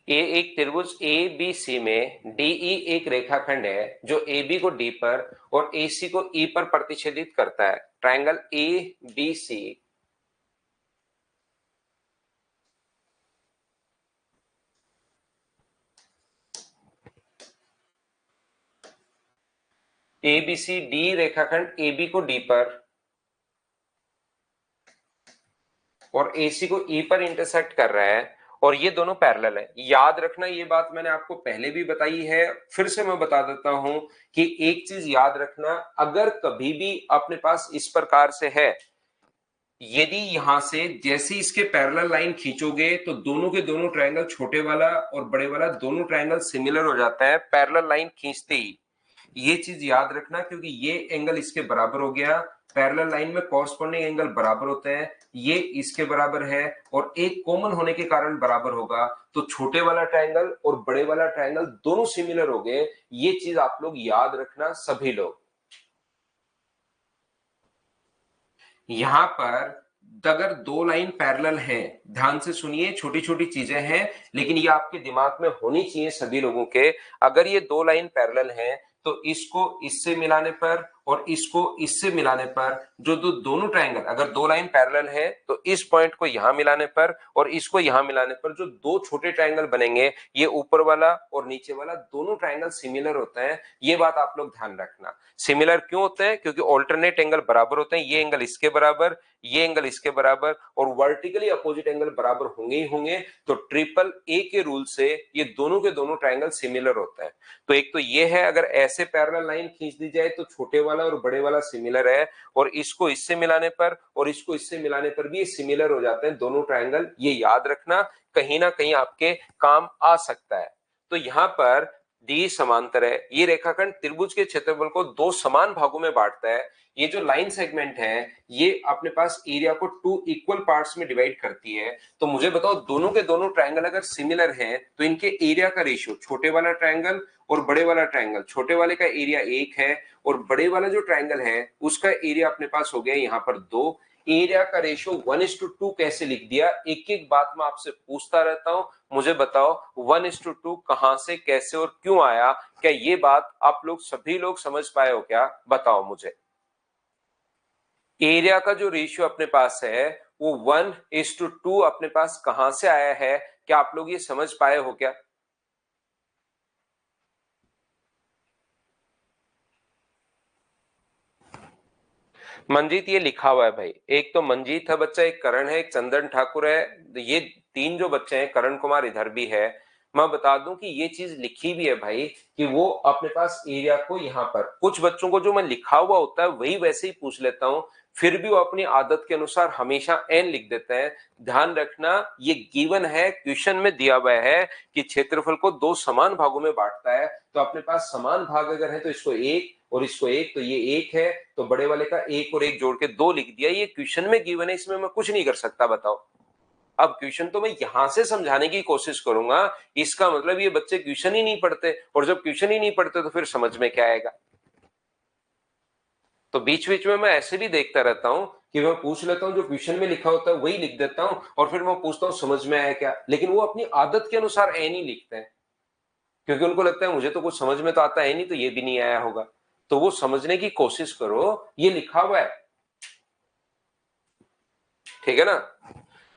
ए एक त्रिभुज ए बी सी में डीई एक रेखाखंड है जो ए बी को डी पर और ए सी को ई पर प्रतिच्छेदित करता है। Triangle A B C, A B C D रेखाखंड ए बी को डी पर और ए सी को ई पर इंटरसेक्ट कर रहा है, और ये दोनों पैरेलल है। याद रखना, ये बात मैंने आपको पहले भी बताई है, फिर से मैं बता देता हूं कि एक चीज याद रखना, अगर कभी भी अपने पास इस प्रकार से है, यदि यहां से जैसे इसके पैरेलल लाइन खींचोगे तो दोनों के दोनों ट्रायंगल, छोटे वाला और बड़े वाला दोनों ट्रायंगल सिमिलर हो जाता है पैरेलल लाइन खींचते ही। ये चीज याद रखना, क्योंकि ये एंगल इसके बराबर हो गया, पैरेलल लाइन में कॉरस्पॉन्डिंग एंगल बराबर होते हैं, ये इसके बराबर है और एक कॉमन होने के कारण बराबर होगा, तो छोटे वाला ट्रायंगल और बड़े वाला ट्रायंगल दोनों सिमिलर हो गए। ये चीज आप लोग याद रखना सभी लोग। यहां पर अगर दो लाइन पैरेलल हैं, ध्यान से सुनिए, छोटी छोटी चीजें हैं लेकिन ये आपके दिमाग में होनी चाहिए सभी लोगों के। अगर ये दो लाइन पैरेलल हैं तो इसको इससे मिलाने पर और इसको इससे मिलाने पर, जो दोनों ट्रायंगल, अगर दो लाइन पैरेलल है तो इस पॉइंट को यहां मिलाने पर और इसको यहां मिलाने पर जो दो छोटे ट्रायंगल बनेंगे, ये ऊपर वाला और नीचे वाला दोनों ट्रायंगल सिमिलर होते हैं। ये बात आप लोग ध्यान रखना। सिमिलर क्यों होते हैं, क्योंकि ऑल्टरनेट एंगल बराबर होते हैं, ये एंगल इसके बराबर, ये एंगल इसके बराबर, और वर्टिकली अपोजिट एंगल बराबर होंगे ही होंगे। तो ट्रिपल ए के रूल से ये दोनों के दोनों ट्रायंगल सिमिलर होते हैं। तो एक तो ये है, अगर ऐसे पैरेलल लाइन खींच दी जाए तो छोटे वाला और बड़े वाला सिमिलर है, और इसको इससे मिलाने पर और इसको इससे मिलाने पर भी ये सिमिलर हो जाते हैं दोनों ट्रायंगल। ये याद रखना, कहीं ना कहीं आपके काम आ सकता है। तो यहां पर डी समांतर है, ये रेखाखंड त्रिभुज के क्षेत्रफल को दो समान भागों में बांटता है। ये जो लाइन सेगमेंट है ये अपने पास एरिया को टू इक्वल पार्ट्स में डिवाइड करती है। तो मुझे बताओ, दोनों के दोनों ट्रायंगल अगर सिमिलर हैं तो इनके एरिया का रेशियो, छोटे वाला ट्रायंगल और बड़े वाला ट्रायंगल, छोटे वाले का एरिया 1 है और बड़े वाला जो ट्रायंगल है उसका एरिया अपने पास हो गया यहाँ पर 2। एरिया का रेशियो 1:2 कैसे लिख दिया, एक एक बात मैं आपसे पूछता रहता हूं, मुझे बताओ 1:2 कहां से, कैसे और क्यों आया। क्या ये बात आप लोग सभी लोग समझ पाए हो क्या, बताओ मुझे। एरिया का जो रेशियो अपने पास है वो 1:2 अपने पास कहां से आया है, क्या आप लोग ये समझ पाए हो क्या। मंजीत ये लिखा हुआ है भाई, एक तो मंजीत है बच्चा, एक करण है, एक चंदन ठाकुर है। ये तीन जो बच्चे हैं, करण कुमार इधर भी है। मैं बता दूं कि ये चीज लिखी भी है भाई कि वो अपने पास एरिया को यहाँ पर, कुछ बच्चों को जो मैं लिखा हुआ होता है वही वैसे ही पूछ लेता हूँ, फिर भी वो अपनी आदत के अनुसार हमेशा एन लिख देते हैं। ध्यान रखना, ये गिवन है, क्वेश्चन में दिया हुआ है कि क्षेत्रफल को दो समान भागों में बांटता है, तो अपने पास समान भाग अगर है तो इसको एक और इसको एक, तो ये एक है, तो बड़े वाले का एक और एक जोड़ के दो लिख दिया। ये क्वेश्चन में गिवन है, इसमें मैं कुछ नहीं कर सकता, बताओ। अब क्वेश्चन तो मैं यहां से समझाने की कोशिश करूंगा, इसका मतलब ये बच्चे क्वेश्चन ही नहीं पढ़ते, और जब क्वेश्चन ही नहीं पढ़ते तो फिर समझ में क्या आएगा। तो बीच बीच में मैं ऐसे भी देखता रहता हूं कि मैं पूछ लेता हूं, जो क्वेश्चन में लिखा होता है वही लिख देता हूं, और फिर मैं पूछता हूं समझ में आया क्या, लेकिन वो अपनी आदत के अनुसार ए नहीं लिखते हैं, क्योंकि उनको लगता है मुझे तो कुछ समझ में तो आता है नहीं, तो ये भी नहीं आया होगा। तो वो समझने की कोशिश करो, ये लिखा हुआ है, ठीक है ना।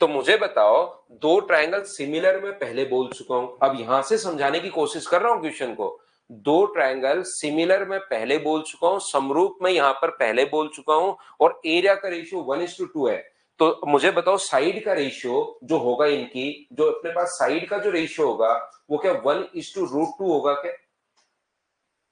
तो मुझे बताओ, दो ट्रायंगल सिमिलर मैं पहले बोल चुका हूं, अब यहां से समझाने की कोशिश कर रहा हूं क्वेश्चन को। दो ट्रायंगल सिमिलर मैं पहले बोल चुका हूं, समरूप मैं यहां पर पहले बोल चुका हूं, और एरिया का रेशियो 1:2 है। तो मुझे बताओ साइड का रेशियो जो होगा इनकी, जो अपने पास साइड का जो रेशियो होगा वो क्या 1:√2 होगा क्या?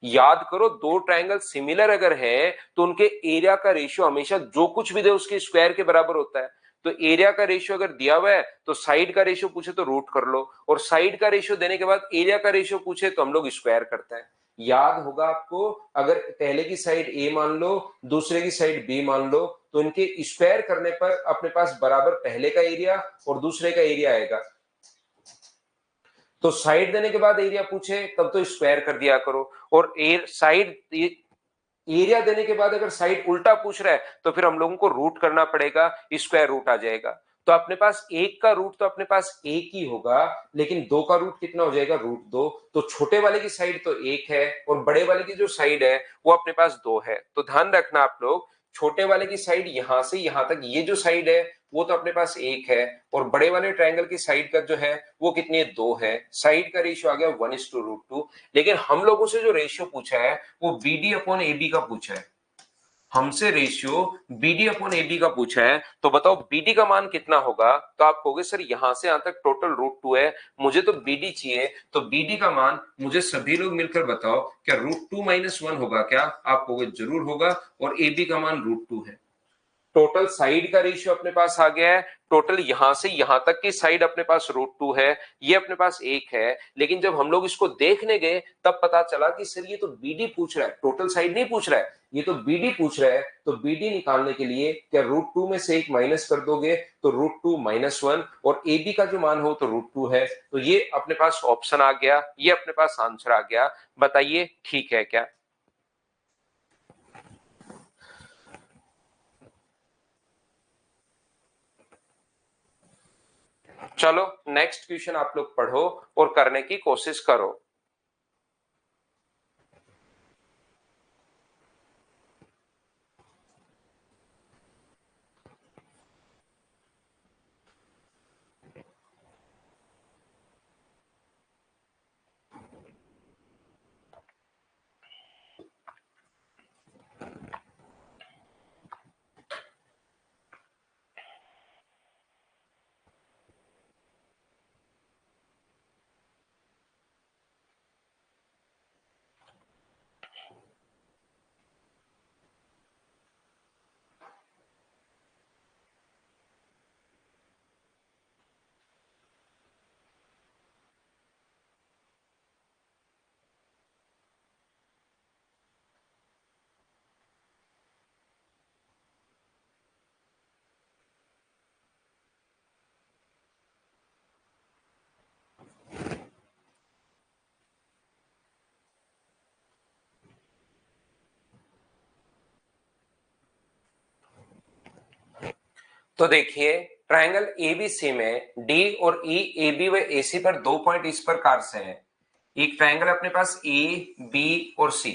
याद करो, दो ट्रायंगल सिमिलर अगर है तो उनके एरिया का रेशियो हमेशा जो कुछ भी दे उसके स्क्वायर के बराबर होता है। तो एरिया का रेशियो अगर दिया हुआ है तो साइड का रेशियो पूछे तो रूट कर लो, और साइड का रेशियो देने के बाद एरिया का रेशियो पूछे तो हम लोग स्क्वायर करते हैं। याद होगा आपको, अगर पहले की साइड ए मान लो, दूसरे की साइड बी मान लो, तो इनके स्क्वायर करने पर अपने पास बराबर पहले का एरिया और दूसरे का एरिया आएगा। तो साइड देने के बाद एरिया पूछे तब तो स्क्वायर कर दिया करो, और साइड एरिया देने के बाद अगर साइड उल्टा पूछ रहा है तो फिर हम लोगों को रूट करना पड़ेगा, स्क्वायर रूट आ जाएगा। तो अपने पास एक का रूट तो अपने पास एक ही होगा, लेकिन दो का रूट कितना हो जाएगा, √2। तो छोटे वाले की साइड तो एक है, और बड़े वाले की जो साइड है वो अपने पास दो है। तो ध्यान रखना आप लोग, छोटे वाले की साइड यहां से यहां तक ये जो साइड है वो तो अपने पास एक है, और बड़े वाले ट्रायंगल की साइड का जो है वो कितनी है, दो है। साइड का रेशियो आ गया 1:√2। लेकिन हम लोगों से जो रेशियो पूछा है वो BD अपॉन AB का पूछा है, हमसे रेशियो BD अपॉन AB का पूछा है। तो बताओ BD का मान कितना होगा, तो आप कहोगे सर यहां से यहां तक टोटल √2 है, मुझे तो BD चाहिए, तो BD का मान मुझे सभी लोग मिलकर बताओ, क्या √2 - 1 होगा क्या? आप कहोगे जरूर होगा, और AB का मान √2 है। टोटल साइड का रेशियो अपने पास आ गया है, टोटल यहां से यहां तक की साइड अपने पास √2 है, ये अपने पास एक है। लेकिन जब हम लोग इसको देखने गए तब पता चला कि सर ये तो BD पूछ रहा है, टोटल साइड नहीं पूछ रहा है, ये तो BD पूछ रहा है। तो BD निकालने के लिए क्या √2 में से एक माइनस कर दोगे तो √2 - 1, और AB का जो मान हो तो √2 है। तो ये अपने पास ऑप्शन आ गया, ये अपने पास आंसर आ गया। बताइए ठीक है क्या? चलो नेक्स्ट क्वेश्चन आप लोग पढ़ो और करने की कोशिश करो। तो देखिए, ट्रायंगल एबीसी में डी और ई, ए बी व ए सी पर दो पॉइंट इस प्रकार से हैं। एक ट्रायंगल अपने पास ए, बी और सी,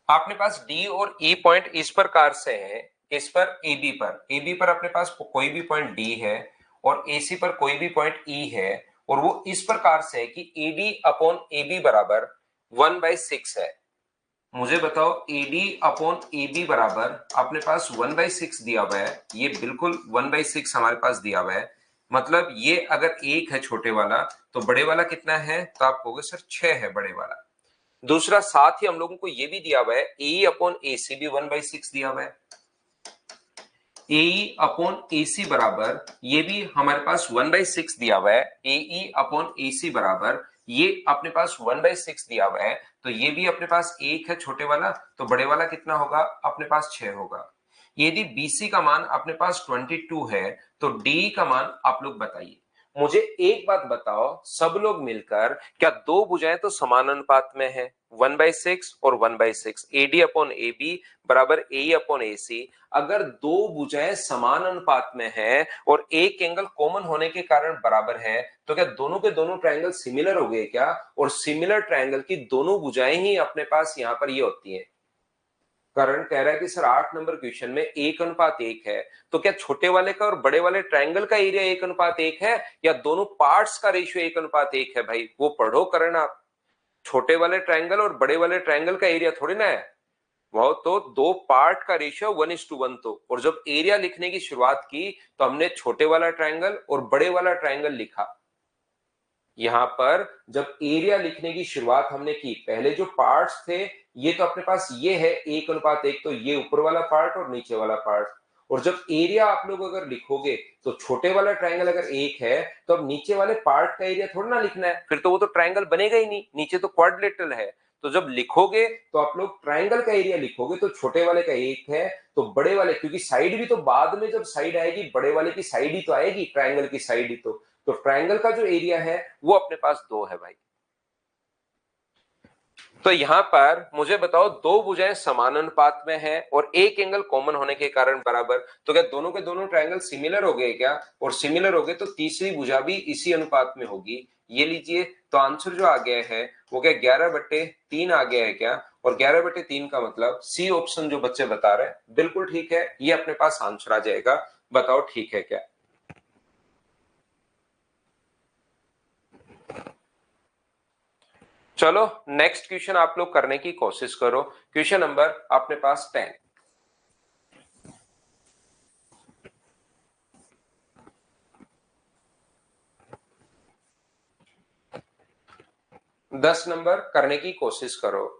अपने पास डी और ई पॉइंट इस प्रकार से है। इस पर ए बी पर अपने पास कोई भी पॉइंट डी है, और ए सी पर कोई भी पॉइंट ई है, और वो इस प्रकार से है कि A D upon A B बराबर 1/6 है। मुझे बताओ AD अपॉन AB बराबर अपने पास 1/6 दिया हुआ है, ये बिल्कुल 1/6 हमारे पास दिया हुआ है। मतलब ये अगर 1 है छोटे वाला तो बड़े वाला कितना है, तो आप कहोगे सर 6 है बड़े वाला। दूसरा साथ ही हम लोगों को ये भी दिया हुआ है AE अपॉन AC भी 1/6 दिया हुआ है। AE अपॉन AC बराबर ये भी हमारे पास 1/6 दिया हुआ है। AE अपॉन AC बराबर ये अपने पास 1/6 दिया हुआ है, तो ये भी अपने पास 1 है छोटे वाला, तो बड़े वाला कितना होगा, अपने पास 6 होगा। यदि BC का मान अपने पास 22 है तो DE का मान आप लोग बताइए। मुझे एक बात बताओ, सब लोग मिलकर क्या दो भुजाएं तो समान अनुपात में है, 1/6 और 1/6, AD अपॉन AB बराबर AE अपॉन AC। अगर दो भुजाएं समान अनुपात में है और एक एंगल कॉमन होने के कारण बराबर है, तो क्या दोनों के दोनों ट्रायंगल सिमिलर हो गए क्या? और सिमिलर ट्रायंगल की दोनों भुजाएं ही अपने पास यहां पर ये होती हैं। करण कह रहा है कि सर 8 नंबर क्वेश्चन में 1:1 है, तो क्या छोटे वाले का और बड़े वाले ट्रायंगल का एरिया 1:1 है, या दोनों पार्ट्स का रेशियो 1:1 है? भाई वो पढ़ो करण आप। छोटे वाले ट्रायंगल और बड़े वाले ट्रायंगल का एरिया थोड़ी ना है, वो तो दो पार्ट का रेशियो 1:1 तो। और जब एरिया लिखने की शुरुआत की तो हमने छोटे वाला ट्रायंगल और बड़े वाला ट्रायंगल लिखा। यहां पर जब एरिया लिखने की शुरुआत हमने की, पहले जो पार्ट्स थे ये तो अपने पास ये है 1:1, तो ये ऊपर वाला पार्ट और नीचे वाला पार्ट। और जब एरिया आप लोग अगर लिखोगे तो छोटे वाला ट्रायंगल अगर 1 है तो अब नीचे वाले पार्ट का एरिया थोड़ा ना लिखना है, फिर तो वो तो ट्रायंगल बनेगा ही नहीं, नीचे तो क्वाड्रिलेटरल है। तो जब लिखोगे तो आप लोग ट्रायंगल का एरिया लिखोगे तो छोटे वाले का 1 है, तो बड़े वाले, क्योंकि साइड भी तो बाद में जब साइड आएगी बड़े वाले की साइड ही तो आएगी, ट्रायंगल की साइड ही तो ट्रायंगल का जो एरिया है वो अपने पास 2 है भाई। तो यहां पर मुझे बताओ दो भुजाएं समान अनुपात में है और एक एंगल कॉमन होने के कारण बराबर, तो क्या दोनों के दोनों ट्रायंगल सिमिलर हो गए क्या? और सिमिलर हो गए तो तीसरी भुजा भी इसी अनुपात में होगी। ये लीजिए, तो आंसर जो आ गया है वो क्या 11/3 आ गया है क्या? और 11/3 का मतलब सी ऑप्शन जो बच्चे बता रहे हैं बिल्कुल ठीक है, ये अपने पास आंसर आ जाएगा। बताओ ठीक है क्या? चलो नेक्स्ट क्वेश्चन आप लोग करने की कोशिश करो। क्वेश्चन नंबर अपने पास 10। 10 नंबर करने की कोशिश करो।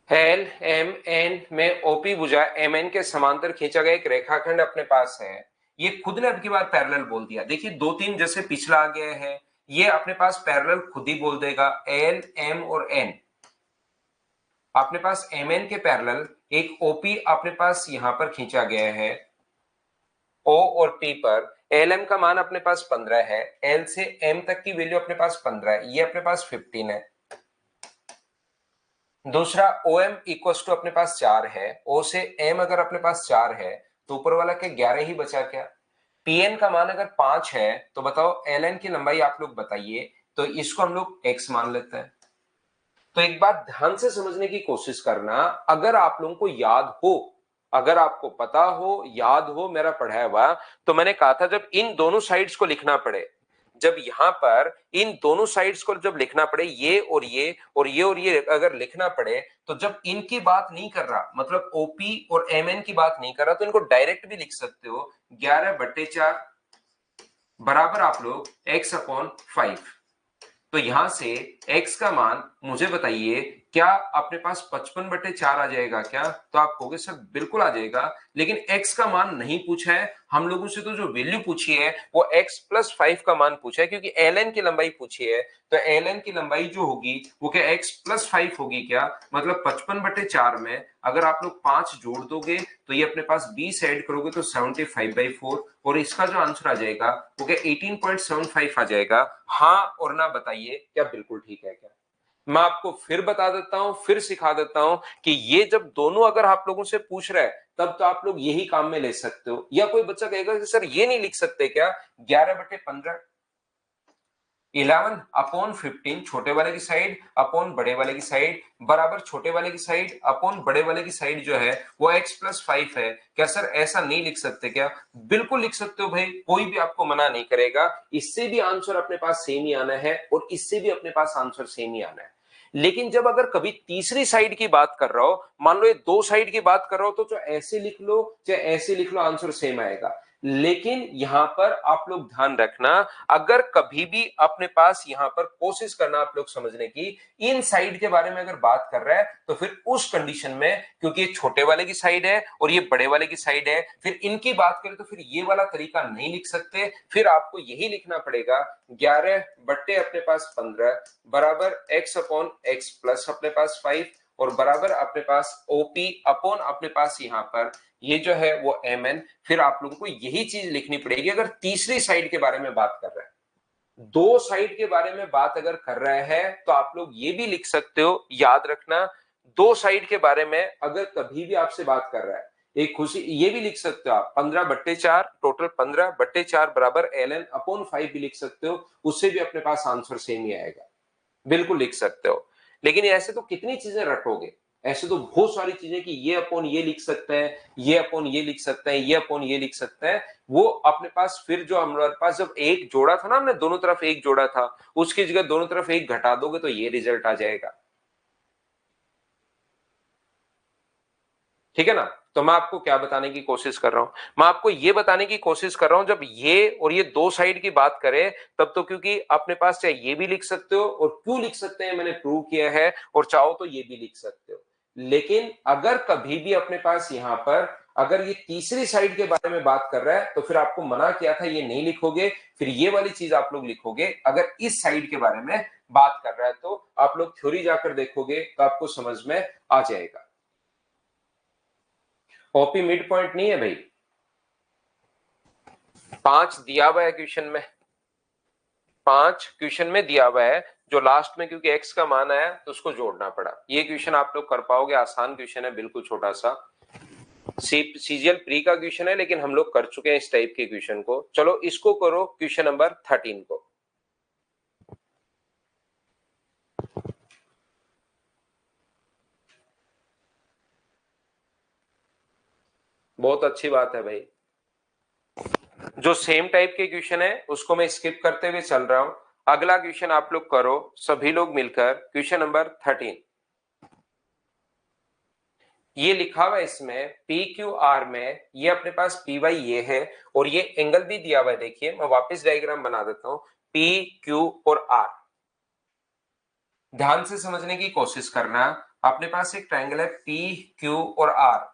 एल एम एन में ओपी भुजा एम एन के समांतर खींचा गया एक रेखाखंड अपने पास है। ये खुद ने अब की बार पैरेलल बोल दिया। देखिए दो तीन जैसे पिछला आ गया है, ये अपने पास पैरेलल खुद ही बोल देगा। एल एम और एन अपने पास एम एन के पैरेलल एक ओपी अपने पास यहां पर खींचा गया है। ओ और पी पर एल एम का मान अपने पास 15 है, एल से एम तक की वैल्यू अपने पास 15 है, ये अपने पास 15 है। दूसरा ओ एम इक्व टू अपने पास 4 है, ओ से एम अगर अपने पास 4 है तो ऊपर वाला के 11 ही बचा क्या? पीएन का मान अगर 5 है तो बताओ एल एन की लंबाई आप लोग बताइए, तो इसको हम लोग एक्स मान लेते हैं। तो एक बात ध्यान से समझने की कोशिश करना, अगर आप लोगों को याद हो, अगर आपको पता हो, याद हो मेरा पढ़ाया हुआ, तो मैंने कहा था जब इन दोनों साइड्स को लिखना पड़े, जब यहां पर इन दोनों साइड्स को जब लिखना पड़े, ये और ये और ये और ये अगर लिखना पड़े, तो जब इनकी बात नहीं कर रहा, मतलब ओपी और एम एन की बात नहीं कर रहा, तो इनको डायरेक्ट भी लिख सकते हो 11/4 बराबर आप लोग x/5। तो यहां से x का मान मुझे बताइए क्या अपने पास 55/4 आ जाएगा क्या? तो आप कहोगे सर बिल्कुल आ जाएगा, लेकिन x का मान नहीं पूछा है हम लोगों से। तो जो वैल्यू पूछी है वो x + 5 का मान पूछा है, क्योंकि ln की लंबाई पूछी है। तो ln की लंबाई जो होगी वो क्या x + 5 होगी क्या? मतलब 55/4 में अगर आप लोग 5 जोड़ दोगे तो ये अपने पास 20 ऐड करोगे तो 75/4, और इसका जो आंसर आ जाएगा वो क्या 18.75 आ जाएगा। हाँ और ना बताइए, क्या बिल्कुल ठीक है क्या? मैं आपको फिर बता देता हूं, फिर सिखा देता हूं कि ये जब दोनों अगर आप लोगों से पूछ रहा है तब तो आप लोग यही काम में ले सकते हो। या कोई बच्चा कहेगा कि सर ये नहीं लिख सकते क्या? 11/15, 11/15 छोटे वाले की साइड अपॉन बड़े वाले की साइड बराबर छोटे वाले की साइड अपॉन बड़े वाले की साइड जो है वो x + 5 है। क्या सर ऐसा नहीं लिख सकते क्या? बिल्कुल लिख सकते हो भाई, कोई भी आपको मना नहीं करेगा। इससे भी आंसर अपने पास सेम ही आना है और इससे भी अपने पास आंसर सेम ही आना है। लेकिन जब अगर कभी तीसरी साइड की बात कर रहा हो, मान लो ये दो साइड की बात कर रहा हो, तो चाहे ऐसे लिख लो चाहे ऐसे लिख लो आंसर सेम आएगा। लेकिन यहां पर आप लोग ध्यान रखना, अगर कभी भी अपने पास यहां पर कोशिश करना आप लोग समझने की, इन साइड के बारे में अगर बात कर रहा है तो फिर उस कंडीशन में, क्योंकि ये छोटे वाले की साइड है और ये बड़े वाले की साइड है, फिर इनकी बात करें तो फिर ये वाला तरीका नहीं लिख सकते। फिर आपको यही लिखना पड़ेगा 11 बट्टे अपने पास 15 बराबर x अपॉन x प्लस अपने पास 5 और बराबर अपने पास ओपी अपॉन अपने पास यहां पर ये जो है वो mn। फिर आप लोगों को यही चीज लिखनी पड़ेगी अगर तीसरी साइड के बारे में बात कर रहे हैं। दो साइड के बारे में बात अगर कर रहे हैं तो आप लोग ये भी लिख सकते हो, याद रखना। दो साइड के बारे में अगर कभी भी आपसे बात कर रहा है, एक खुशी ये भी लिख सकते हो आप 15/4 टोटल 15/4 बराबर ln अपॉन 5 भी लिख सकते हो, उससे भी अपने पास आंसर सेम ही आएगा। बिल्कुल लिख सकते हो। लेकिन ऐसे तो कितनी चीजें रटोगे, ऐसे तो बहुत सारी चीजें कि ये अपॉन ये लिख सकते हैं, ये अपॉन ये लिख सकते हैं, ये अपॉन ये लिख सकते हैं। वो अपने पास फिर जो हमारे पास जब एक जोड़ा था ना, हमने दोनों तरफ एक जोड़ा था, उसकी जगह दोनों तरफ एक घटा दोगे तो ये रिजल्ट आ जाएगा। ठीक है ना? तो मैं आपको क्या बताने की कोशिश कर रहा हूं, मैं आपको ये बताने की कोशिश कर रहा हूं जब ये और ये दो साइड की बात करें तब तो, क्योंकि अपने पास चाहे ये भी लिख सकते हो और क्यों लिख सकते हैं मैंने प्रूव किया है, और चाहो तो ये भी लिख सकते हो। लेकिन अगर कभी भी अपने पास यहां पर अगर ये तीसरी साइड के बारे में बात कर रहा है तो फिर आपको मना किया था ये नहीं लिखोगे, फिर ये वाली चीज आप लोग लिखोगे। अगर इस साइड के बारे में बात कर रहा है तो आप लोग थ्योरी जाकर देखोगे तो आपको समझ में आ जाएगा। ओपी मिड पॉइंट नहीं है भाई, 5 दिया हुआ है क्वेश्चन में, 5 क्वेश्चन में दिया हुआ है। जो लास्ट में क्योंकि x का मान आया तो उसको जोड़ना पड़ा। ये क्वेश्चन आप लोग कर पाओगे, आसान क्वेश्चन है, बिल्कुल छोटा सा सीजीएल प्री का क्वेश्चन है, लेकिन हम लोग कर चुके हैं इस टाइप के क्वेश्चन को। चलो इसको करो, क्वेश्चन नंबर 13 को। बहुत अच्छी बात है भाई, जो सेम टाइप के क्वेश्चन है उसको मैं स्किप करते हुए चल रहा हूं। अगला क्वेश्चन आप लोग करो सभी लोग मिलकर, क्वेश्चन नंबर 13। ये लिखा हुआ है इसमें पी क्यू आर में, ये अपने पास पी वाई ये है और ये एंगल भी दिया हुआ है। देखिए मैं वापस डायग्राम बना देता हूं, पी क्यू और आर। ध्यान से समझने की कोशिश करना। अपने पास एक ट्रायंगल है पी क्यू और आर।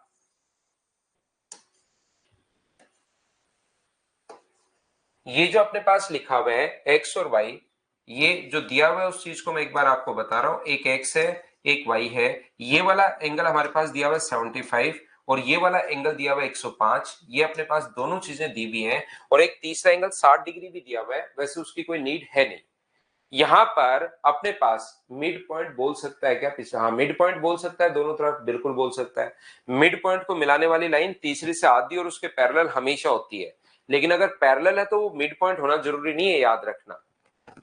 ये जो अपने पास लिखा हुआ है एक्स और वाई, ये जो दिया हुआ है उस चीज को मैं एक बार आपको बता रहा हूं। एक एक्स है एक वाई है, ये वाला एंगल हमारे पास दिया हुआ है 75 और ये वाला एंगल दिया हुआ है 105। ये अपने पास दोनों चीजें दी हुई हैं और एक तीसरा एंगल 60 डिग्री भी दिया हुआ है, वैसे उसकी कोई नीड है नहीं। यहां पर अपने पास मिड पॉइंट बोल सकता है क्या पीछे? हाँ मिड पॉइंट बोल सकता है, दोनों तरफ बिल्कुल बोल सकता है। मिड पॉइंट को मिलाने वाली लाइन तीसरी से आधी और उसके पैरेलल हमेशा होती है, लेकिन अगर पैरेलल है तो वो मिड पॉइंट होना जरूरी नहीं है, याद रखना।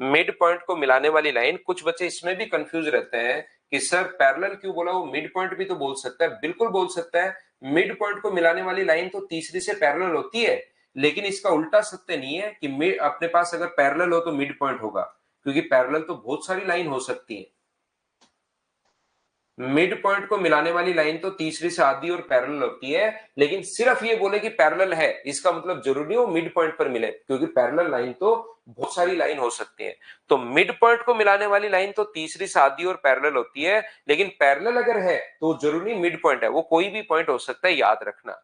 मिड पॉइंट को मिलाने वाली लाइन, कुछ बच्चे इसमें भी कंफ्यूज रहते हैं कि सर पैरेलल क्यों बोला, वो मिड पॉइंट भी तो बोल सकता है। बिल्कुल बोल सकता है, मिड पॉइंट को मिलाने वाली लाइन तो तीसरी से पैरेलल होती है, लेकिन इसका उल्टा सत्य नहीं है कि अपने पास अगर पैरेलल हो तो मिड पॉइंट होगा, क्योंकि पैरेलल तो बहुत सारी लाइन हो सकती है। मिड पॉइंट को मिलाने वाली लाइन तो तीसरी से आधी और पैरेलल होती है, लेकिन सिर्फ ये बोले कि पैरेलल है इसका मतलब जरूरी नहीं वो मिड पॉइंट पर मिले, क्योंकि पैरेलल लाइन तो बहुत सारी लाइन हो सकती है। तो मिड पॉइंट को मिलाने वाली लाइन तो तीसरी से आधी और पैरेलल होती है, लेकिन पैरेलल अगर है तो जरूरी मिड पॉइंट है, वो कोई भी पॉइंट हो सकता है, याद रखना।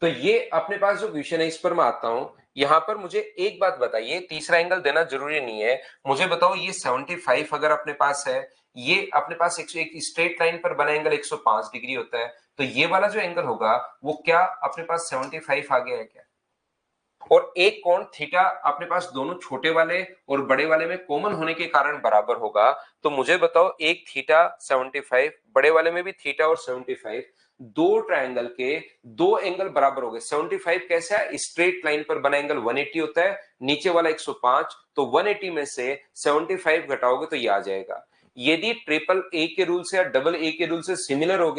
तो ये अपने पास जो क्वेश्चन है इस पर मैं आता हूं। यहां पर मुझे एक बात बताइए, तीसरा एंगल देना जरूरी नहीं है, मुझे बताओ ये 75 अगर अपने पास है, ये अपने पास एक स्ट्रेट लाइन पर बना एंगल 105 डिग्री होता है, तो ये वाला जो एंगल होगा वो क्या अपने पास 75 आ गया है क्या? और एक कोण थीटा अपने पास दोनों छोटे वाले और बड़े वाले में कॉमन होने के कारण बराबर होगा, तो मुझे बताओ एक थीटा 75, बड़े वाले में भी थीटा और 75, दो ट्रायंगल के दो एंगल बराबर हो गए। 75 कैसा है? स्ट्रेट लाइन पर बना एंगल 180 होता है, नीचे वाला 105, तो 180 में से 75 घटाओगे तो ये आ जाएगा। यदि ट्रिपल ए के रूल से या डबल ए के रूल से सिमिलर हो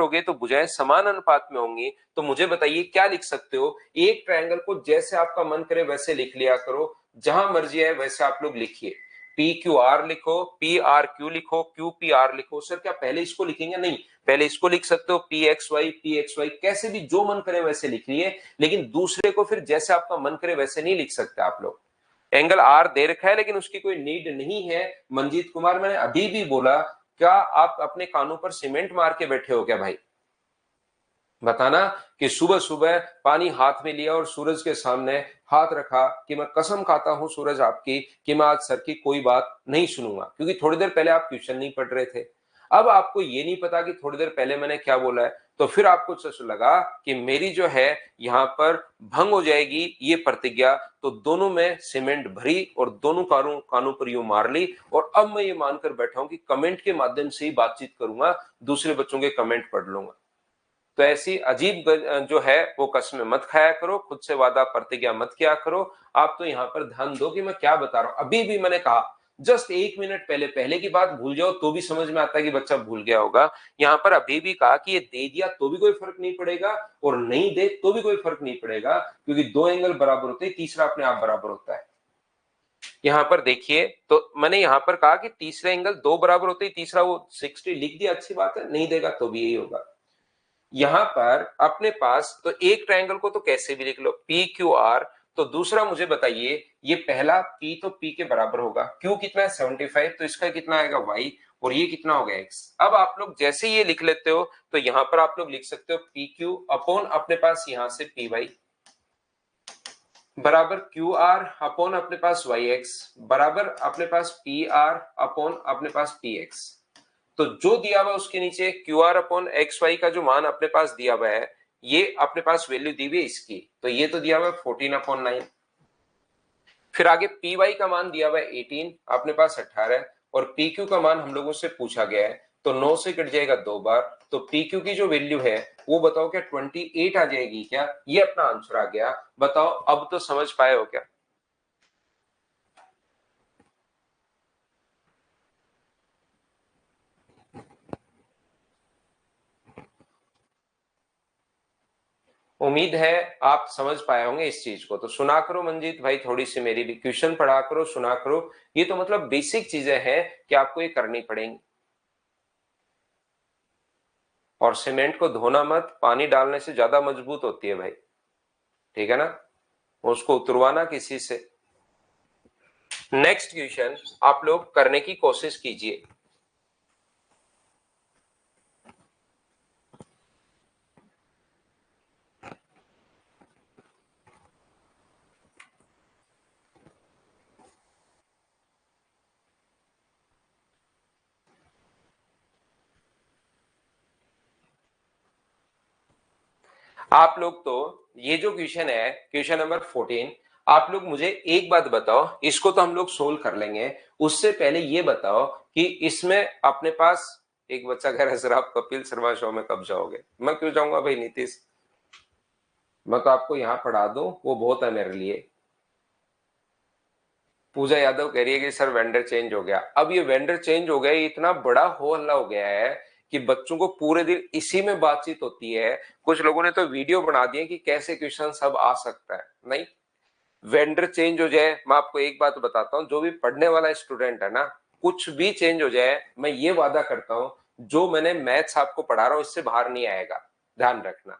गए तो भुजाएं समान अनुपात में होंगी। तो मुझे बताइए क्या लिख सकते हो? एक ट्रायंगल को जैसे आपका मन करे वैसे लिख लिया करो, जहां मर्जी है वैसे आप लोग लिखिए। पी क्यू आर लिखो, पी आर क्यू लिखो, क्यू पी आर लिखो। सर क्या पहले इसको लिखेंगे? नहीं, पहले इसको लिख सकते हो पी एक्स वाई, कैसे भी जो मन करे वैसे लिख लिए, लेकिन दूसरे को फिर जैसे आपका मन करे वैसे नहीं लिख सकते आप लोग। एंगल आर दे रखा है लेकिन उसकी कोई नीड नहीं है। मंजीत कुमार, मैंने अभी भी बोला, क्या आप अपने कानों पर सीमेंट मार के बैठे हो क्या भाई? बताना कि सुबह सुबह पानी हाथ में लिया और सूरज के सामने हाथ रखा कि मैं कसम खाता हूं सूरज आपकी कि मैं आज सर की कोई बात नहीं सुनूंगा, क्योंकि थोड़ी देर पहले आप ट्यूशन नहीं पढ़ रहे थे। अब आपको ये नहीं पता कि थोड़ी देर पहले मैंने क्या बोला है, तो फिर आपको सच लगा कि मेरी जो है यहां पर भंग हो जाएगी ये प्रतिज्ञा, तो दोनों में सीमेंट भरी और दोनों कानों पर यूं मार ली। और अब मैं ये मानकर बैठा हूं कि कमेंट के माध्यम से ही बातचीत करूंगा, दूसरे बच्चों के कमेंट पढ़ लूंगा। तो ऐसी अजीब जो है वो कसमें मत खाया करो, खुद से वादा प्रतिज्ञा मत किया करो। आप तो यहाँ पर ध्यान दो कि मैं क्या बता रहा हूं। अभी भी मैंने कहा जस्ट 1 मिनट पहले, पहले की बात भूल जाओ तो भी समझ में आता है कि बच्चा भूल गया होगा। यहाँ पर अभी भी कहा कि ये दे दिया तो भी कोई फर्क नहीं पड़ेगा और नहीं दे तो भी कोई फर्क नहीं पड़ेगा, क्योंकि दो एंगल बराबर होते हैं, तीसरा अपने आप बराबर होता है। यहाँ पर देखिए, तो मैंने यहाँ पर कहा कि तीसरे एंगल दो बराबर होते हैं, तीसरा वो 60 लिख दिया, अच्छी बात है, नहीं देगा तो भी यही होगा। यहां पर अपने पास तो एक ट्रायंगल को तो कैसे भी लिख लो पी क्यू आर, तो दूसरा मुझे बताइए, ये पहला पी तो पी के बराबर होगा, क्यू कितना है 75, तो इसका कितना आएगा वाई, और ये कितना हो गया एक्स। अब आप लोग जैसे ये लिख लेते हो तो यहां पर आप लोग लिख सकते हो पी क्यू अपॉन अपने पास यहां से पी वाई बराबर क्यू आर अपॉन अपने पास वाई एक्स बराबर अपने पास पी आर अपॉन अपने पास पी एक्स। तो जो दिया हुआ उसके नीचे Q R upon X Y का जो मान अपने पास दिया हुआ है, ये अपने पास वैल्यू दी हुई है इसकी, तो ये तो दिया हुआ है 14/9। फिर आगे पी वाई का मान दिया हुआ है 18, अपने पास 18, और पी क्यू का मान हम लोगों से पूछा गया है, तो 9 से कट जाएगा 2 बार, तो पी क्यू की जो वैल्यू है वो बताओ क्या 28 आ जाएगी क्या? ये अपना आंसर आ गया। बताओ अब तो समझ पाए हो क्या? उम्मीद है आप समझ पाए होंगे इस चीज को। तो सुना करो मंजीत भाई, थोड़ी सी मेरी भी क्वेश्चन पढ़ा करो, सुना करो। ये तो मतलब बेसिक चीजें हैं कि आपको ये करनी पड़ेंगी। और सीमेंट को धोना मत, पानी डालने से ज्यादा मजबूत होती है भाई, ठीक है ना? उसको उतरवाना किसी से। नेक्स्ट क्वेश्चन आप लोग करने की कोशिश कीजिए। आप लोग तो ये जो क्वेश्चन है क्वेश्चन नंबर 14, आप लोग मुझे एक बात बताओ, इसको तो हम लोग सोल्व कर लेंगे, उससे पहले ये बताओ कि इसमें अपने पास एक बच्चा कह रहा है सर आप कपिल शर्मा शो में कब जाओगे? मैं क्यों जाऊंगा भाई नीतीश, मैं तो आपको यहां पढ़ा दूं वो बहुत है मेरे लिए। पूजा यादव कह रही है कि सर वेंडर चेंज हो गया। अब ये वेंडर चेंज हो गया, ये इतना बड़ा हो हल्ला हो गया है कि बच्चों को पूरे दिन इसी में बातचीत होती है। कुछ लोगों ने तो वीडियो बना दिए कि कैसे क्वेश्चन सब आ सकता है। नहीं, वेंडर चेंज हो जाए, मैं आपको एक बात बताता हूँ, जो भी पढ़ने वाला स्टूडेंट है ना, कुछ भी चेंज हो जाए, मैं ये वादा करता हूं जो मैंने मैथ्स आपको पढ़ा रहा हूं इससे बाहर नहीं आएगा। ध्यान रखना,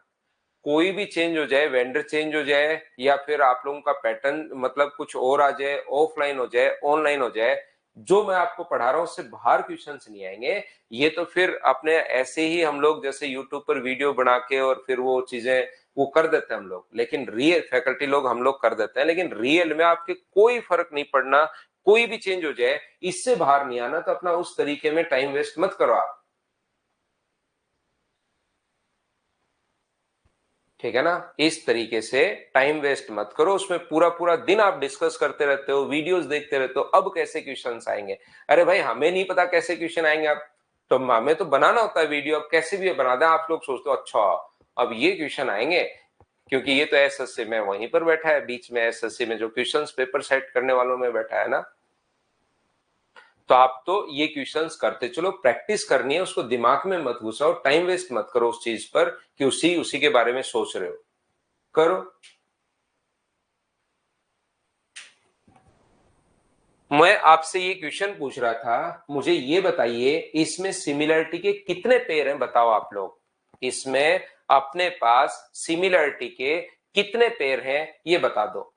कोई भी चेंज हो जाए, वेंडर चेंज हो जाए, या फिर आप लोगों का पैटर्न मतलब कुछ और आ जाए, ऑफलाइन हो जाए, ऑनलाइन हो जाए, जो मैं आपको पढ़ा रहा हूं उससे बाहर क्वेश्चंस नहीं आएंगे। ये तो फिर अपने ऐसे ही हम लोग जैसे यूट्यूब पर वीडियो बना के और फिर वो चीजें वो कर देते हैं हम लोग, लेकिन रियल फैकल्टी लोग हम लोग कर देते हैं, लेकिन रियल में आपके कोई फर्क नहीं पड़ना। कोई भी चेंज हो जाए इससे बाहर नहीं आना, तो अपना उस तरीके में टाइम वेस्ट मत करो आप, ठीक है ना। इस तरीके से टाइम वेस्ट मत करो, उसमें पूरा पूरा दिन आप डिस्कस करते रहते हो, वीडियोस देखते रहते हो, अब कैसे क्वेश्चंस आएंगे। अरे भाई हमें नहीं पता कैसे क्वेश्चन आएंगे, अब तो हमें तो बनाना होता है वीडियो, अब कैसे भी बना दें। आप लोग सोचते हो अच्छा अब ये क्वेश्चन आएंगे, क्योंकि ये तो एसएससी में वहीं पर बैठा है, बीच में एसएससी में जो क्वेश्चंस पेपर सेट करने वालों में बैठा है ना, तो आप तो ये क्वेश्चंस करते चलो, प्रैक्टिस करनी है, उसको दिमाग में मत घुसाओ, टाइम वेस्ट मत करो उस चीज पर कि उसी उसी के बारे में सोच रहे हो, करो। मैं आपसे ये क्वेश्चन पूछ रहा था, मुझे ये बताइए इसमें सिमिलरिटी के कितने पेयर हैं, बताओ आप लोग। इसमें अपने पास सिमिलरिटी के कितने पेयर हैं ये बता दो।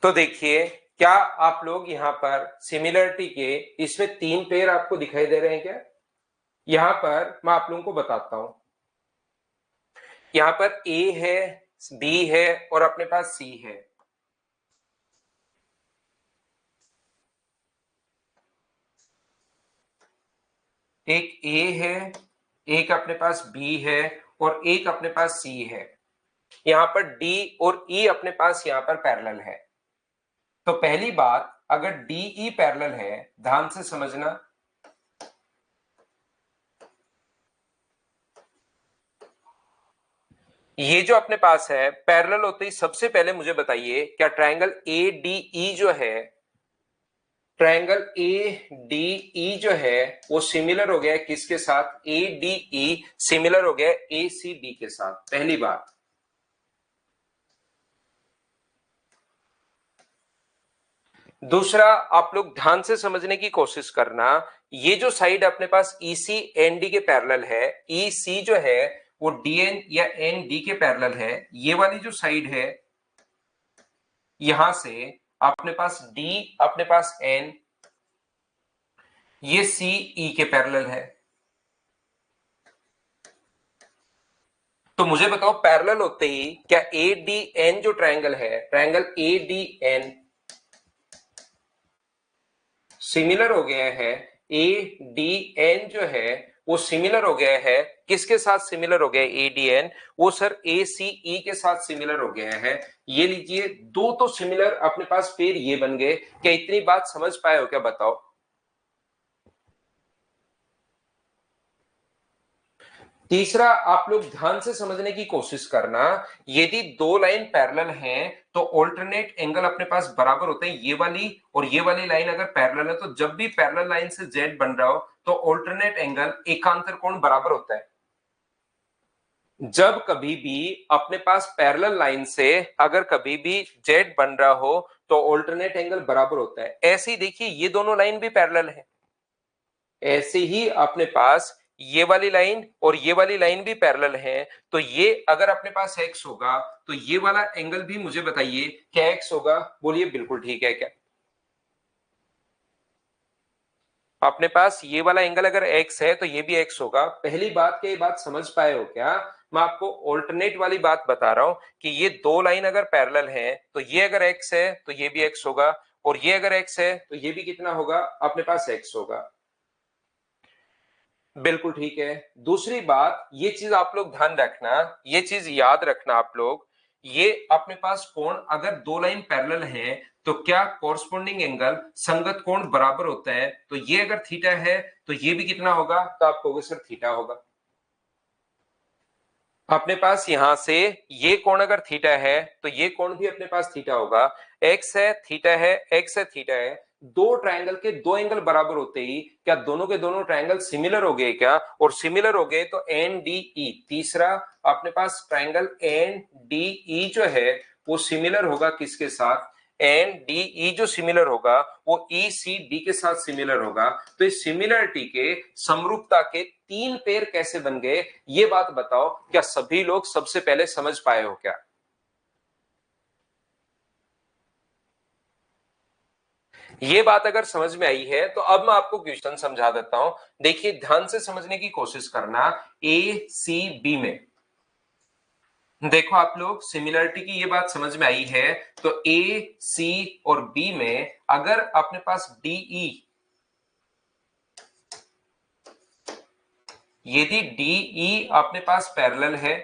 तो देखिए, क्या आप लोग यहां पर सिमिलरिटी के इसमें तीन पेयर आपको दिखाई दे रहे हैं क्या? यहां पर मैं आप लोगों को बताता हूं, यहां पर ए है, बी है और अपने पास सी है। एक ए है, एक अपने पास बी है और एक अपने पास सी है। यहां पर डी और ई अपने पास यहां पर पैरेलल है। तो पहली बात, अगर डी ई पैरेलल है, ध्यान से समझना, ये जो अपने पास है पैरेलल होते ही सबसे पहले मुझे बताइए क्या ट्रायंगल ए डी ई जो है, ट्रायंगल ए डी ई जो है वो सिमिलर हो गया है किसके साथ? ए डी ई सिमिलर हो गया ए सी डी के साथ, पहली बात। दूसरा, आप लोग ध्यान से समझने की कोशिश करना, ये जो साइड अपने पास ई सी एन डी के पैरेलल है, ई सी जो है वो डी एन या एन डी के पैरेलल है, ये वाली जो साइड है यहां से अपने पास डी अपने पास एन, ये सी ई के पैरेलल है। तो मुझे बताओ पैरेलल होते ही क्या ए डी एन जो ट्रायंगल है, triangle A D N similar हो गया है, ए डी एन जो है वो सिमिलर हो गया है किसके साथ? सिमिलर हो गया ए डी एन, वो सर ए सी ई के साथ सिमिलर हो गया है। ये लीजिए, दो तो सिमिलर अपने पास पेयर ये बन गए। क्या इतनी बात समझ पाए हो क्या, बताओ। तीसरा, आप लोग ध्यान से समझने की कोशिश करना, यदि दो लाइन पैरेलल हैं तो ऑल्टरनेट एंगल अपने पास बराबर होते हैं। ये वाली और ये वाली लाइन अगर पैरेलल है तो जब भी पैरेलल लाइन से जेड बन रहा हो तो ऑल्टरनेट एंगल एकांतर कोण बराबर होता है। जब कभी भी अपने पास पैरेलल लाइन से अगर कभी भी जेड बन रहा हो तो ऑल्टरनेट एंगल बराबर होता है। ऐसे ही देखिए, ये दोनों लाइन भी पैरेलल है, ऐसे ही अपने पास ये वाली लाइन और ये वाली लाइन भी पैरेलल है। तो ये अगर अपने पास x होगा तो ये वाला एंगल भी मुझे बताइए क्या x होगा? बोलिए बिल्कुल ठीक है क्या? अपने पास ये वाला एंगल अगर x है तो ये भी x होगा। पहली बात क्या ये बात समझ पाए हो क्या? मैं आपको ऑल्टरनेट वाली बात बता रहा हूं कि ये दो लाइन अगर पैरेलल है तो ये अगर x है तो ये भी x होगा, और ये अगर x है तो ये भी कितना होगा? अपने पास x होगा। बिल्कुल ठीक है। दूसरी बात, ये चीज आप लोग ध्यान रखना, ये चीज याद रखना आप लोग, ये अपने पास कोण अगर दो लाइन पैरेलल है तो क्या कॉरस्पॉन्डिंग एंगल संगत कोण बराबर होता है? तो ये अगर थीटा है तो ये भी कितना होगा? तो आप कहोगे सर थीटा होगा। अपने पास यहां से ये कोण अगर थीटा है तो ये कोण भी अपने पास थीटा होगा। एक्स है थीटा है, एक्स है थीटा है, दो ट्रायंगल के दो एंगल बराबर होते ही क्या दोनों के दोनों ट्रायंगल सिमिलर हो गए क्या? और सिमिलर हो गए तो एन डी ई, तीसरा अपने पास ट्रायंगल एन डी ई जो है वो सिमिलर होगा किसके साथ? एन डी ई जो सिमिलर होगा वो ई सी डी के साथ सिमिलर होगा। तो इस सिमिलरिटी के समरूपता के तीन पेर कैसे बन गए ये बात बताओ, क्या सभी लोग सबसे पहले समझ पाए हो क्या? ये बात अगर समझ में आई है तो अब मैं आपको क्वेश्चन समझा देता हूं। देखिए ध्यान से समझने की कोशिश करना। ए सी बी में देखो आप लोग, सिमिलरिटी की ये बात समझ में आई है तो ए सी और बी में अगर अपने पास डीई, यदि डीई अपने पास पैरेलल है,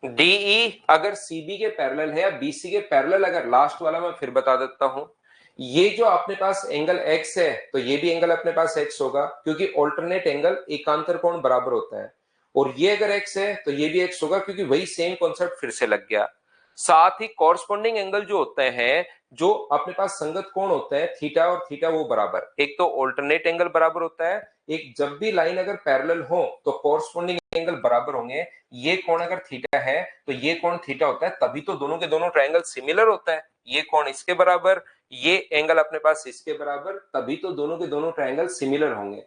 डीई अगर सीबी के पैरेलल है या बीसी के पैरेलल, अगर लास्ट वाला मैं फिर बता देता हूं, ये जो अपने पास एंगल एक्स है तो ये भी एंगल अपने पास एक्स होगा क्योंकि ऑल्टरनेट एंगल एकांतर कोण बराबर होता है, और ये अगर एक्स है तो ये भी एक्स होगा क्योंकि वही सेम कॉन्सेप्ट फिर से लग गया। साथ ही कॉरस्पॉन्डिंग एंगल जो होते हैं, जो अपने पास संगत कोण होता है थीटा और थीटा वो बराबर, एक तो ऑल्टरनेट एंगल बराबर होता है, एक जब भी लाइन अगर पैरेलल हो तो कॉरस्पॉन्डिंग एंगल बराबर होंगे। ये कोण अगर थीटा है तो ये कोण थीटा होता है, तभी तो दोनों के दोनों ट्रायंगल सिमिलर होता है। ये कोण इसके बराबर, ये एंगल अपने पास इसके बराबर, तभी तो दोनों के दोनों ट्रायंगल सिमिलर होंगे।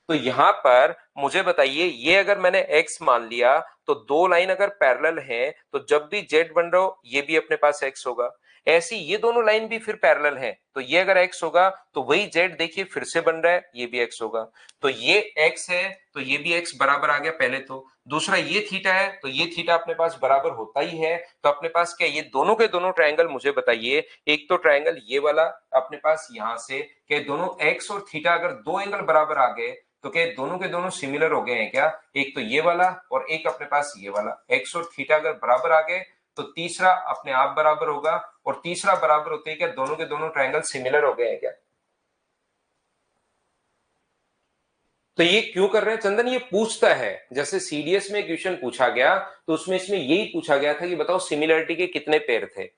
तो यहां पर मुझे बताइए, ये अगर मैंने x मान लिया तो दो लाइन अगर पैरेलल हैं तो जब भी z बन रहा हो ये भी अपने पास x होगा। ऐसी ये दोनों लाइन भी फिर पैरेलल हैं तो ये अगर x होगा तो वही z देखिए फिर से बन रहा है, ये भी x होगा। तो ये x है तो ये भी x बराबर आ गया पहले तो। दूसरा ये थीटा है तो ये थीटा अपने पास बराबर होता ही है। तो अपने पास क्या ये दोनों के दोनों ट्रायंगल मुझे बताइए, एक तो ट्रायंगल ये वाला अपने पास यहां से क्या दोनों x और थीटा अगर दो एंगल बराबर आ गए तो क्या दोनों के दोनों सिमिलर हो गए हैं क्या? एक तो ये वाला और एक अपने पास ये वाला, एक्स और थीटा अगर बराबर आ गए तो तीसरा अपने आप बराबर होगा, और तीसरा बराबर होते ही क्या दोनों के दोनों ट्रायंगल सिमिलर हो गए हैं क्या? तो ये क्यों कर रहे हैं चंदन? ये पूछता है, जैसे सीडीएस में क्वेश्चन पूछा गया तो उसमें इसमें यही पूछा गया था कि बताओ सिमिलरिटी के कितने पेयर थे।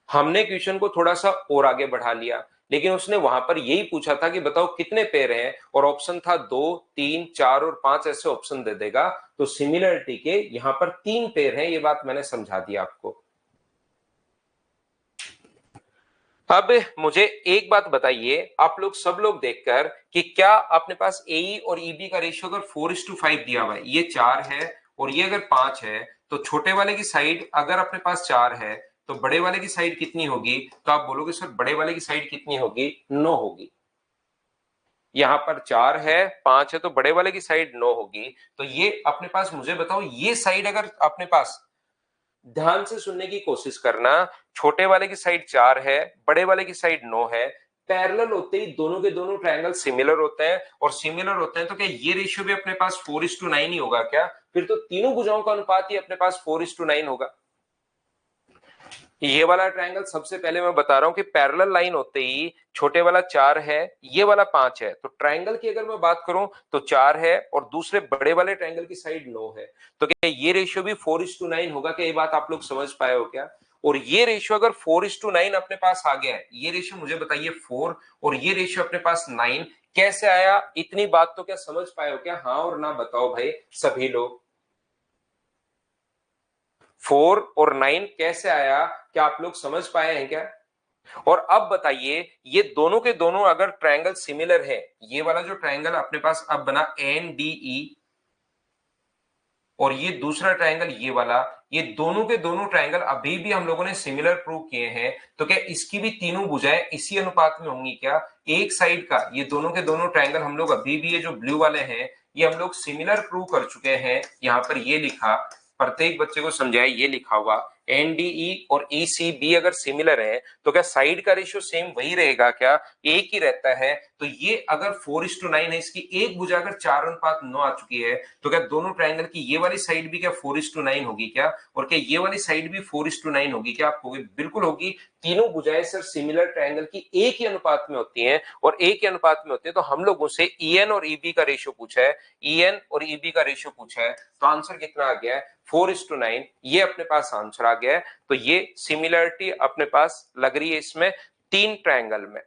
हमने क्वेश्चन को थोड़ा सा और आगे बढ़ा लिया, लेकिन उसने वहां पर यही पूछा था कि बताओ कितने पेयर हैं, और ऑप्शन था 2 3 4 और 5 ऐसे ऑप्शन दे देगा। तो सिमिलरिटी के यहां पर तीन पेयर हैं, ये बात मैंने समझा दी आपको। अब मुझे एक बात बताइए आप लोग सब लोग देखकर कि क्या अपने पास एई और ईबी का रेशियो अगर 4:5 दिया हुआ है, ये 4 है और ये अगर 5 है, तो छोटे वाले की साइड अगर अपने पास 4 है तो बड़े वाले की साइड कितनी होगी? तो आप बोलोगे सर बड़े वाले की साइड कितनी होगी? 9 होगी। यहां पर 4 है 5 है तो बड़े वाले की साइड 9 होगी। तो ये अपने पास मुझे बताओ, ये साइड अगर अपने पास, ध्यान से सुनने की कोशिश करना, छोटे वाले की साइड 4 है, बड़े वाले की साइड 9 है, पैरेलल होते ही दोनों के दोनों ट्रायंगल सिमिलर होते हैं, और सिमिलर होते हैं तो क्या ये रेशियो भी अपने पास 4:9 ही होगा क्या? फिर तो तीनों भुजाओं का अनुपात ही अपने पास 4:9 होगा। ये वाला ट्रायंगल सबसे पहले मैं बता रहा हूं कि पैरेलल लाइन होते ही छोटे वाला 4 है, ये वाला 5 है, तो ट्रायंगल की अगर मैं बात करूं तो 4 है और दूसरे बड़े वाले ट्रायंगल की साइड 9 है। तो क्या ये रेशियो भी 4:9 होगा क्या? ये बात आप लोग समझ पाए हो क्या? और ये रेशियो अगर 4:9 अपने पास आ गया है, ये रेशियो मुझे बताइए 4 और ये रेशियो अपने पास 9 कैसे आया? इतनी बात तो क्या समझ पाए हो क्या? हाँ और ना बताओ भाई सभी लोग। 4 और 9 कैसे आया, क्या आप लोग समझ पाए हैं क्या? और अब बताइए, ये दोनों के दोनों अगर ट्रायंगल सिमिलर है, ये वाला जो ट्रायंगल अपने पास अब बना एन डी ई, और ये दूसरा ट्रायंगल ये वाला, ये दोनों के दोनों ट्रायंगल अभी भी हम लोगों ने सिमिलर प्रूव किए हैं। तो क्या इसकी भी तीनों भुजाएं इसी अनुपात में होंगी क्या? एक साइड का ये दोनों के दोनों ट्रायंगल हम लोग अभी भी ये जो ब्लू वाले हैं ये हम लोग सिमिलर प्रूव कर चुके हैं। यहाँ पर ये लिखा, प्रत्येक बच्चे को समझाया, ये लिखा हुआ एनडीई और ईसीबी अगर सिमिलर है तो क्या साइड का रेशियो सेम वही रहेगा क्या? एक ही रहता है। तो ये अगर 4:9 है, इसकी एक भुजा अगर 4:9 आ चुकी है तो क्या दोनों ट्रायंगल की ये वाली साइड भी क्या 4:9 होगी क्या? और क्या ये वाली साइड भी 4:9 होगी क्या? आप कहोगे बिल्कुल होगी। तीनों भुजाएं सर सिमिलर ट्रायंगल की एक ही अनुपात में होती हैं, और एक ही अनुपात में होती है। तो हम लोगों से ईएन और ईबी का रेशियो पूछा है, ईएन और ईबी का रेशियो पूछा है, तो आंसर कितना आ गया है? 4:9। ये अपने पास आंसर आ गया है। तो ये सिमिलरिटी अपने पास लग रही है इसमें तीन ट्रायंगल में।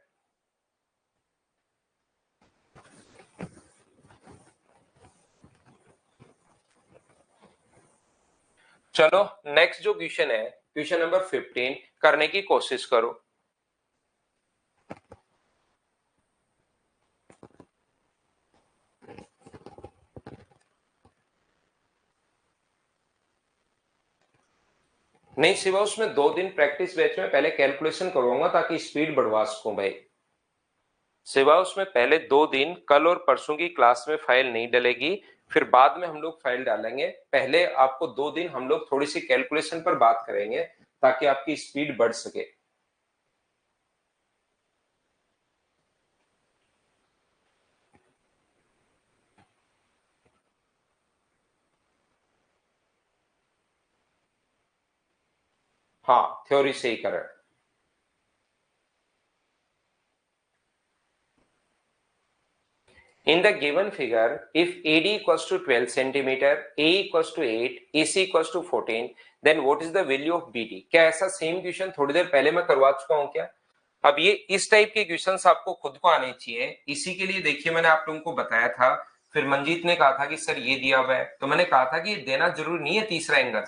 चलो नेक्स्ट जो क्वेश्चन है, क्वेश्चन नंबर 15 करने की कोशिश करो। नहीं सिवा उसमें 2 दिन प्रैक्टिस बैच में पहले कैलकुलेशन करवाऊंगा ताकि स्पीड बढ़वा सकूं भाई। सिवा उसमें पहले 2 दिन, कल और परसों की क्लास में फाइल नहीं डलेगी, फिर बाद में हम लोग फाइल डालेंगे। पहले आपको 2 दिन हम लोग थोड़ी सी कैलकुलेशन पर बात करेंगे ताकि आपकी स्पीड बढ़ सके। हाँ थ्योरी से ही करें। In the given figure, if AD equals to 12 centimeter, A equals to 8, AC equals to 14, then what is the value of BD? क्या ऐसा सेम क्वेश्चन थोड़ी देर पहले मैं करवा चुका हूं क्या? अब ये इस टाइप के क्वेश्चंस आपको खुद को आने चाहिए। इसी के लिए देखिए मैंने आप लोगों को बताया था, फिर मंजीत ने कहा था कि सर ये दिया हुआ है, तो मैंने कहा था कि देना जरूरी नहीं है तीसरा एंगल,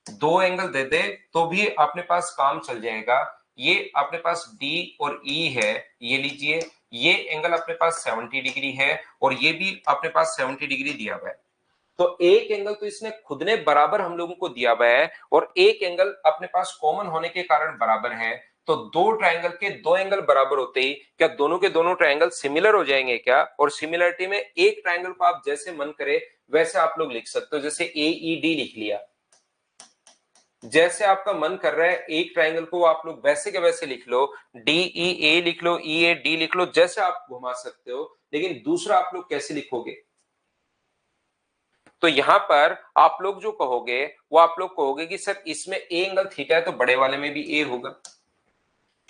2 एंगल दे दे तो भी अपने पास काम चल जाएगा। ये अपने पास डी और ई है, ये लीजिए, ये एंगल अपने पास 70 डिग्री है और ये भी अपने पास 70 डिग्री दिया हुआ है। तो एक एंगल तो इसने खुद ने बराबर हम लोगों को दिया हुआ है और एक एंगल अपने पास कॉमन होने के कारण बराबर है। तो दो ट्रायंगल के दो एंगल बराबर होते ही क्या दोनों के दोनों ट्रायंगल सिमिलर हो जाएंगे क्या? और सिमिलरिटी में एक ट्रायंगल को आप जैसे मन करे वैसे आप लोग लिख सकते हो, जैसे ए ई डी लिख लिया, जैसे आपका मन कर रहा है एक ट्रायंगल को आप लोग वैसे के वैसे लिख लो, डी ई ए लिख लो, ई ए डी लिख लो, जैसे आप घुमा सकते हो। लेकिन दूसरा आप लोग कैसे लिखोगे? तो यहां पर आप लोग जो कहोगे वो आप लोग कहोगे कि सर इसमें ए एंगल थीटा है तो बड़े वाले में भी ए होगा।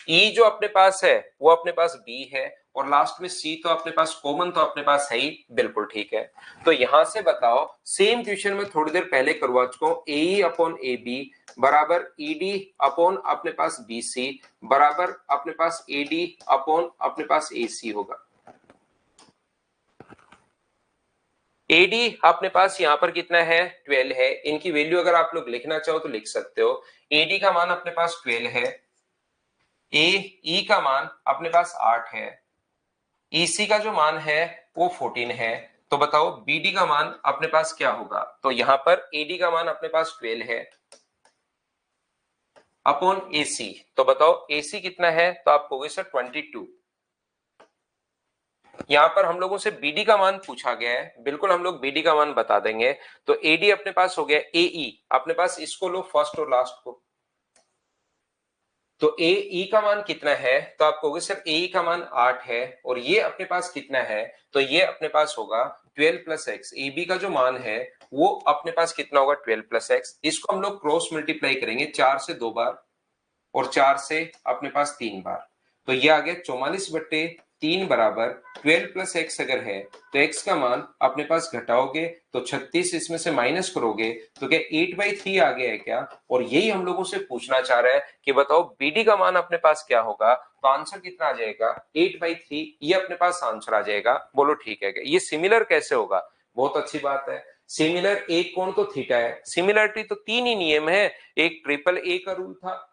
ई जो अपने पास है वो अपने पास बी है और लास्ट में सी तो अपने पास कॉमन तो अपने पास है ही, बिल्कुल ठीक है। तो यहां से बताओ, सेम क्वेश्चन में थोड़ी देर पहले करवा चुका हूं, ए अपॉन ए बी बराबर ईडी अपॉन अपने पास बी सी बराबर अपने पास एडी अपॉन अपने पास ए सी होगा। एडी अपने पास यहां पर कितना है? 12 है। इनकी वैल्यू अगर आप लोग लिखना चाहो तो लिख सकते हो। एडी का मान अपने पास 12 है, ए ई का मान अपने पास 8 है, ईसी का जो मान है वो 14 है। तो बताओ बीडी का मान अपने पास क्या होगा? तो यहां पर एडी का मान अपने पास 12 है अपॉन एसी, तो बताओ एसी कितना है? तो आप कहोगे सर 22। यहां पर हम लोगों से बीडी का मान पूछा गया है, बिल्कुल हम लोग बीडी का मान बता देंगे। तो एडी अपने पास हो गया एई, अपने पास इसको लो फर्स्ट और लास्ट को। तो ए ई का मान कितना है? तो आप कहोगे सर ए का मान 8 है और ये अपने पास कितना है? तो ये अपने पास होगा 12 प्लस एक्स। ए बी का जो मान है वो अपने पास कितना होगा? 12 प्लस एक्स। इसको हम लोग क्रॉस मल्टीप्लाई करेंगे, 4 से 2 बार और 4 से अपने पास 3 बार। तो ये आ गया 44/3 बराबर 12 प्लस एक्स अगर है तो एक्स का मान अपने पास घटाओगे तो 36, इसमें से माइनस करोगे तो क्या 8/3 आ गया है क्या? और यही हम लोगों से पूछना चाह रहा है कि बताओ बीडी का मान अपने पास क्या होगा? तो आंसर कितना आ जाएगा? 8/3। ये अपने पास आंसर आ जाएगा। बोलो ठीक है क्या? ये सिमिलर कैसे होगा? बहुत अच्छी बात है। सिमिलर एक कोण तो थीटा है, सिमिलरिटी तो तीन ही नियम है। एक ट्रिपल ए का रूल था,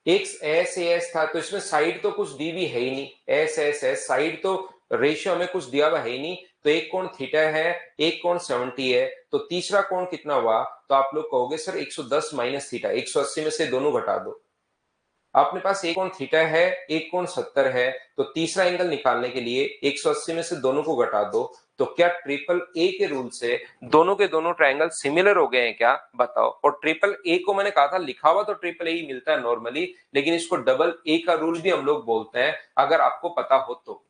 एक एस ए एस था, तो इसमें साइड तो कुछ दी हुई है ही नहीं, एस एस एस साइड तो रेशियो हमें कुछ दिया हुआ है ही नहीं, तो एक कोण थीटा है, एक कोण 70 है, तो तीसरा कोण कितना हुआ? तो आप लोग कहोगे सर 110 माइनस थीटा, 180 में से दोनों घटा दो। अपने पास एक कोण थीटा है, एक कोण 70 है, तो तीसरा एंगल निकालने के लिए 180 में से दोनों को घटा दो। तो क्या ट्रिपल ए के रूल से दोनों के दोनों ट्रायंगल सिमिलर हो गए हैं क्या? बताओ। और ट्रिपल ए को मैंने कहा था, लिखा हुआ तो ट्रिपल ए ही मिलता है नॉर्मली, लेकिन इसको डबल ए का रूल भी हम लोग बोलते हैं, अगर आपको पता हो तो।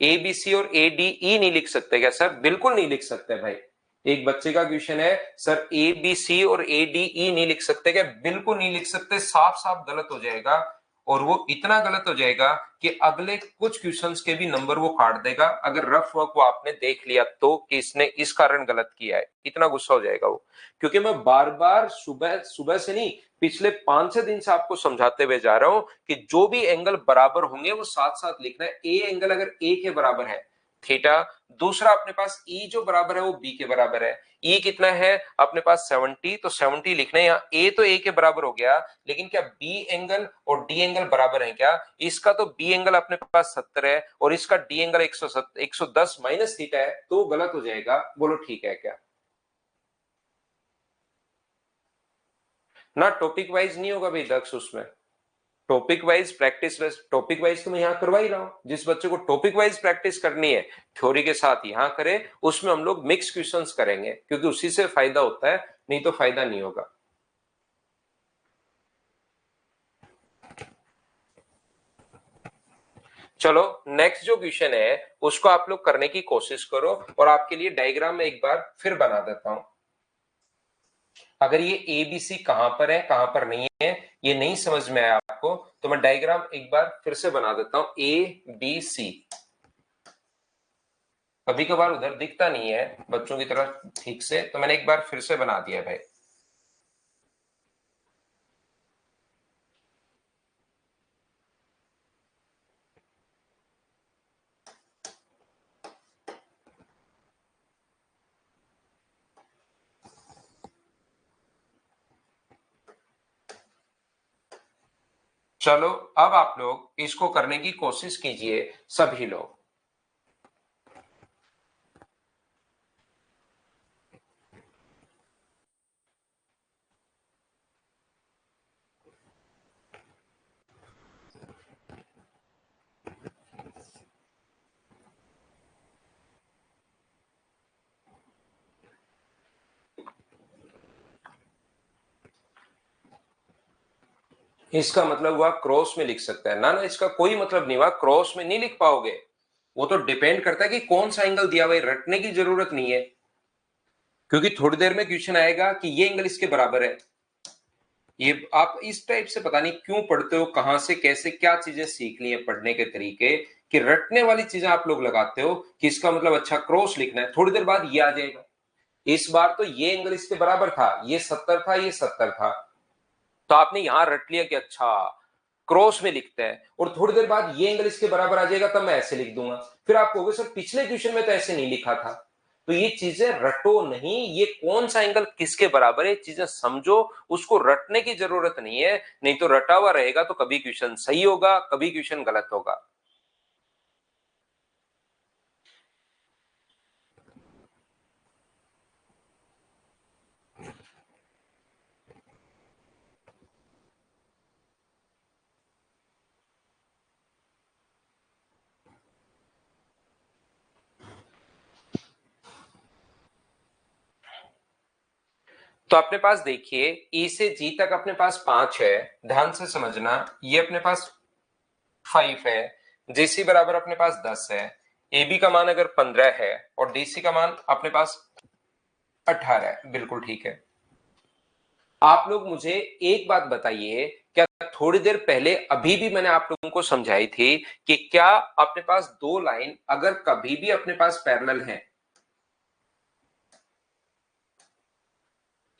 ए बी सी और ए डी ई नहीं लिख सकते क्या सर? बिल्कुल नहीं लिख सकते भाई। एक बच्चे का क्वेश्चन है, सर ए बी सी और ए डी ई नहीं लिख सकते क्या? बिल्कुल नहीं लिख सकते, साफ साफ गलत हो जाएगा। और वो इतना गलत हो जाएगा कि अगले कुछ क्वेश्चंस के भी नंबर वो काट देगा, अगर रफ वर्क वो आपने देख लिया तो कि इसने इस कारण गलत किया है, इतना गुस्सा हो जाएगा वो। क्योंकि मैं बार बार सुबह सुबह से नहीं, पिछले 5-6 दिन से आपको समझाते हुए जा रहा हूं कि जो भी एंगल बराबर होंगे वो साथ साथ लिखना है। ए एंगल अगर ए के बराबर है, थीटा, दूसरा अपने पास ई जो बराबर है वो बी के बराबर है। ई कितना है अपने पास? 70, तो 70 लिखना है। यहाँ ए तो ए के बराबर हो गया, लेकिन क्या बी एंगल और डी एंगल बराबर है क्या? इसका तो बी एंगल अपने पास 70 है और इसका डी एंगल 110 माइनस थीटा है, तो गलत हो जाएगा। बोलो ठीक है क्या? ना टॉपिक वाइज नहीं होगा भाई दक्ष उसमें। Topic wise practice, topic wise तो मैं यहां करवा ही रहा हूं। जिस बच्चे को टॉपिक वाइज प्रैक्टिस करनी है थ्योरी के साथ यहां करे, उसमें हम लोग मिक्स क्वेश्चंस करेंगे, क्योंकि उसी से फायदा होता है, नहीं तो फायदा नहीं होगा। चलो नेक्स्ट जो क्वेश्चन है उसको आप लोग करने की कोशिश करो, और आपके लिए डायग्राम में एक बार फिर बना देता हूं। अगर ये ए बी सी कहां पर है कहां पर नहीं है ये नहीं समझ में आया आपको, तो मैं डायग्राम एक बार फिर से बना देता हूं। ए बी सी कभी कभार उधर दिखता नहीं है बच्चों की तरह ठीक से, तो मैंने एक बार फिर से बना दिया भाई। चलो अब आप लोग इसको करने की कोशिश कीजिए सभी लोग। इसका मतलब हुआ क्रॉस में लिख सकता है ना? ना, इसका कोई मतलब नहीं हुआ, क्रॉस में नहीं लिख पाओगे। वो तो डिपेंड करता है कि कौन सा एंगल दिया हुआ है, रटने की जरूरत नहीं है, क्योंकि थोड़ी देर में क्वेश्चन आएगा कि ये एंगल इसके बराबर है। ये आप इस टाइप से पता नहीं क्यों पढ़ते हो, कहां से कैसे क्या चीजें सीख ली है पढ़ने के तरीके, कि रटने वाली चीजें आप लोग लगाते हो कि इसका मतलब अच्छा क्रॉस लिखना है, थोड़ी देर बाद ये आ जाएगा। इस बार तो ये एंगल इसके बराबर था, ये 70 था, ये 70 था, तो आपने यहां रट लिया कि अच्छा क्रॉस में लिखते हैं, और थोड़ी देर बाद ये एंगल इसके बराबर आ जाएगा, तब मैं ऐसे लिख दूंगा। फिर आप कहोगे सर पिछले क्वेश्चन में तो ऐसे नहीं लिखा था। तो ये चीजें रटो नहीं, ये कौन सा एंगल किसके बराबर है चीजें समझो, उसको रटने की जरूरत नहीं है। नहीं तो रटा हुआ रहेगा तो कभी क्वेश्चन सही होगा, कभी क्वेश्चन गलत होगा। तो अपने पास देखिए ई से जी तक अपने पास 5 है, ध्यान से समझना। ये अपने पास 5 है, जेसी बराबर अपने पास 10 है, ए बी का मान अगर 15 है और डीसी का मान अपने पास 18 है, बिल्कुल ठीक है। आप लोग मुझे एक बात बताइए, क्या थोड़ी देर पहले अभी भी मैंने आप लोगों को समझाई थी कि क्या अपने पास दो लाइन अगर कभी भी अपने पास पैरेलल है,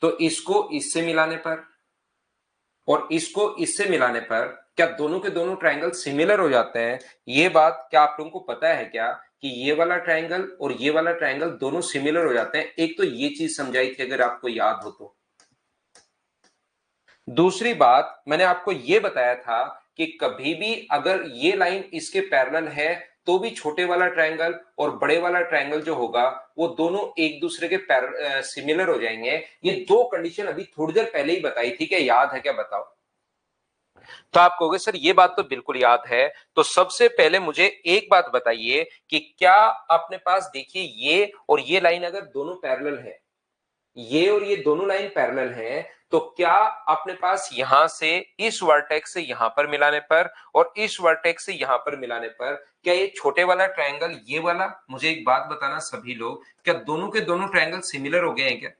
तो इसको इससे मिलाने पर और इसको इससे मिलाने पर क्या दोनों के दोनों ट्रायंगल सिमिलर हो जाते हैं? ये बात क्या आप लोगों को पता है क्या, कि ये वाला ट्रायंगल और ये वाला ट्रायंगल दोनों सिमिलर हो जाते हैं? एक तो ये चीज समझाई थी अगर आपको याद हो तो। दूसरी बात मैंने आपको यह बताया था कि कभी भी अगर ये लाइन इसके पैरेलल है तो भी छोटे वाला ट्रायंगल और बड़े वाला ट्रायंगल जो होगा वो दोनों एक दूसरे के सिमिलर हो जाएंगे। ये दो कंडीशन अभी थोड़ी देर पहले ही बताई थी, क्या याद है क्या? बताओ। तो आप कहोगे सर ये बात तो बिल्कुल याद है। तो सबसे पहले मुझे एक बात बताइए कि क्या अपने पास देखिए ये और ये लाइन अगर दोनों पैरेलल है, ये और ये दोनों लाइन पैरेलल हैं, तो क्या अपने पास यहां से इस वर्टेक्स से यहां पर मिलाने पर और इस वर्टेक्स से यहां पर मिलाने पर क्या ये छोटे वाला ट्रायंगल ये वाला, मुझे एक बात बताना सभी लोग, क्या दोनों के दोनों ट्रायंगल सिमिलर हो गए हैं क्या?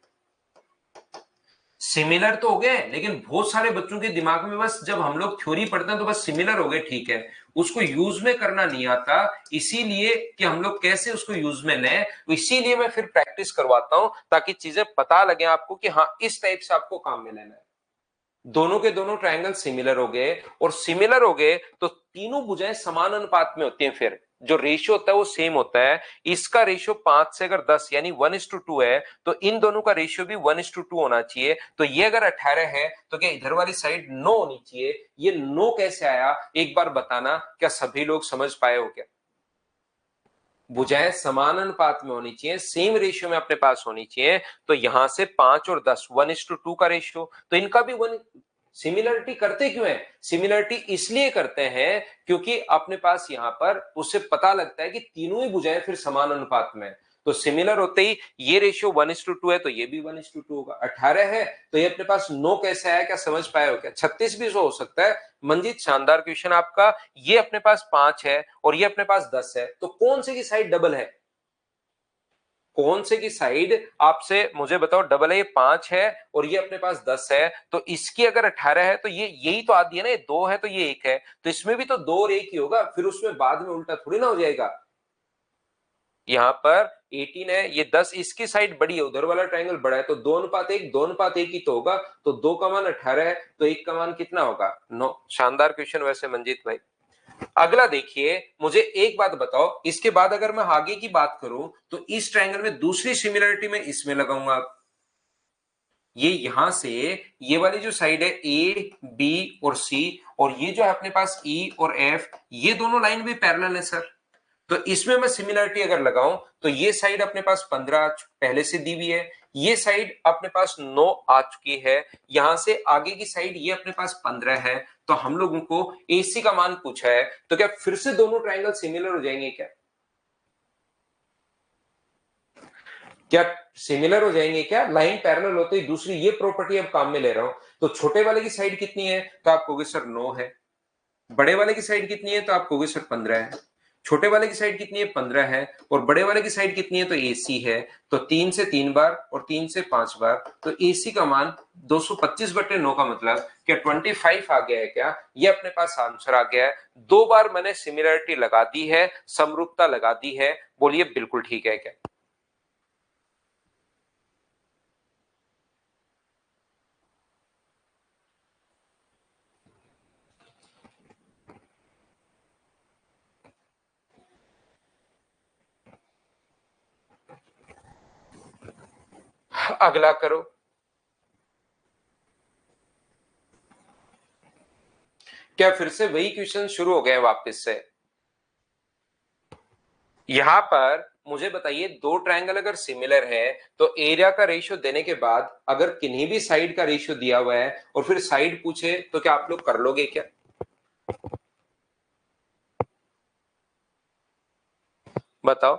सिमिलर तो हो गए, लेकिन बहुत सारे बच्चों के दिमाग में बस जब हम लोग थ्योरी पढ़ते हैं तो बस सिमिलर हो गए, ठीक है, उसको यूज में करना नहीं आता। इसीलिए कि हम लोग कैसे उसको यूज में लें, इसीलिए मैं फिर प्रैक्टिस करवाता हूं ताकि चीजें पता लगे आपको कि हाँ इस टाइप से आपको काम में लेना है। दोनों के दोनों ट्रायंगल सिमिलर हो गए, और सिमिलर हो गए तो तीनों भुजाएं समान अनुपात में होती हैं, फिर जो रेशियो होता है वो सेम होता है। इसका रेशियो 5 से अगर 10 यानी 1:2 है, तो इन दोनों का रेशियो भी 1:2 होना चाहिए। तो ये अगर 18 है तो क्या इधर वाली साइड 9 होनी चाहिए? ये 9 कैसे आया एक बार बताना, क्या सभी लोग समझ पाए हो क्या? भुजाएं समान अनुपात में होनी चाहिए, सेम रेशियो में अपने पास होनी चाहिए। तो यहां से 5 और 10 1:2 का रेशियो, तो इनका भी वन। सिमिलरिटी करते क्यों है? सिमिलरिटी इसलिए करते हैं क्योंकि अपने पास यहां पर उससे पता लगता है कि तीनों ही भुजाएं फिर समान अनुपात में है। तो सिमिलर होते ही ये रेशियो 1:2 है तो ये भी 1:2 होगा। 18 है तो ये अपने पास 9 कैसे आया, क्या समझ पाए हो क्या? 36 भी हो सकता है। मंजीत शानदार क्वेश्चन आपका। ये अपने पास 5 है और ये अपने पास 10 है, तो कौन से की साइड डबल है? कौन से की साइड आपसे मुझे बताओ डबल है? ये 5 है और ये अपने पास 10 है, तो इसकी अगर 18 है तो ये यही तो आती है ना, ये 2 है तो ये 1 है, तो इसमें भी तो 2 और 1 ही होगा, फिर उसमें बाद में उल्टा थोड़ी ना हो जाएगा। यहां पर 18 है, ये 10 इसकी साइड बड़ी है, उधर वाला ट्रायंगल बड़ा है, तो 2:1, 2:1 ही तो होगा। तो 2 का मान 18 है तो 1 का मान कितना होगा? 9। शानदार क्वेश्चन वैसे मंजीत भाई। अगला देखिए, मुझे एक बात बताओ, इसके बाद अगर मैं आगे की बात करूं तो इस ट्रायंगल में दूसरी सिमिलरिटी में इसमें लगाऊंगा। ये यहां से ये वाली जो साइड है ए बी और सी, और ये जो है अपने पास ई और एफ, ये दोनों लाइन भी पैरेलल है सर। तो इसमें मैं सिमिलरिटी अगर लगाऊं तो ये साइड अपने पास 15 पहले से दी हुई है, ये साइड अपने पास 9 आ चुकी है, यहां से आगे की साइड ये अपने पास 15 है। तो हम लोगों को एसी का मान पूछा है, तो क्या फिर से दोनों ट्रायंगल सिमिलर हो जाएंगे क्या? क्या सिमिलर हो जाएंगे क्या? लाइन पैरेलल होते ही दूसरी ये प्रॉपर्टी अब काम में ले रहा हूं। तो छोटे वाले की साइड कितनी है तो आप कहोगे सर 9 है। बड़े वाले की साइड कितनी है तो आप कहोगे सर 15 है। छोटे वाले की साइड कितनी है? 15 है। और बड़े वाले की साइड कितनी है? तो एसी है। तो 3 से 3 बार और 3 से 5 बार, तो एसी का मान 225/9 का मतलब क्या 25 आ गया है क्या? ये अपने पास आंसर आ गया है। 2 बार मैंने सिमिलरिटी लगा दी है, समरूपता लगा दी है। बोलिए बिल्कुल ठीक है क्या? अगला करो। क्या फिर से वही क्वेश्चन शुरू हो गए वापस से? यहां पर मुझे बताइए, दो ट्रायंगल अगर सिमिलर है तो एरिया का रेशियो देने के बाद अगर किन्हीं भी साइड का रेशियो दिया हुआ है और फिर साइड पूछे तो क्या आप लोग कर लोगे क्या? बताओ।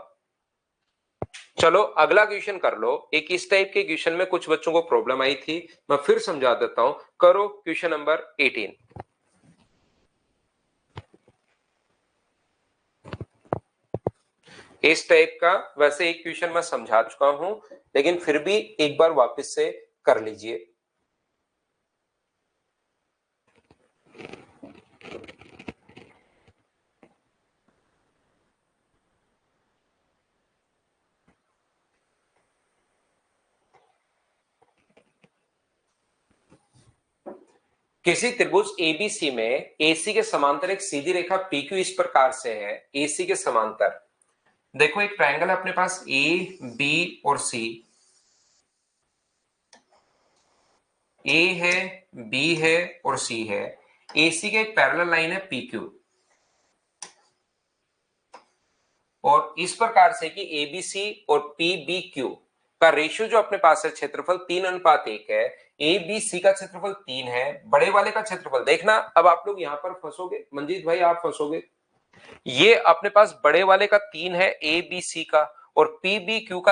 चलो अगला क्वेश्चन कर लो। एक इस टाइप के क्वेश्चन में कुछ बच्चों को प्रॉब्लम आई थी, मैं फिर समझा देता हूं। करो क्वेश्चन नंबर 18। इस टाइप का वैसे एक क्वेश्चन मैं समझा चुका हूं, लेकिन फिर भी एक बार वापस से कर लीजिए। किसी त्रिभुज एबीसी में एसी के समांतर एक सीधी रेखा पीक्यू इस प्रकार से है। एसी के समांतर देखो, एक ट्रायंगल है अपने पास ए बी और सी। ए है, बी है और सी है। AC का एक पैरेलल लाइन है PQ, और इस प्रकार से कि ABC और PBQ का रेशियो जो अपने पास है क्षेत्रफल 3:1 है, ABC का क्षेत्रफल 3 है, बड़े वाले का क्षेत्रफल देखना। अब आप लोग यहां पर फंसोगे, मंजीत भाई आप फंसोगे। ये अपने पास बड़े वाले का 3 है ABC का, और PBQ का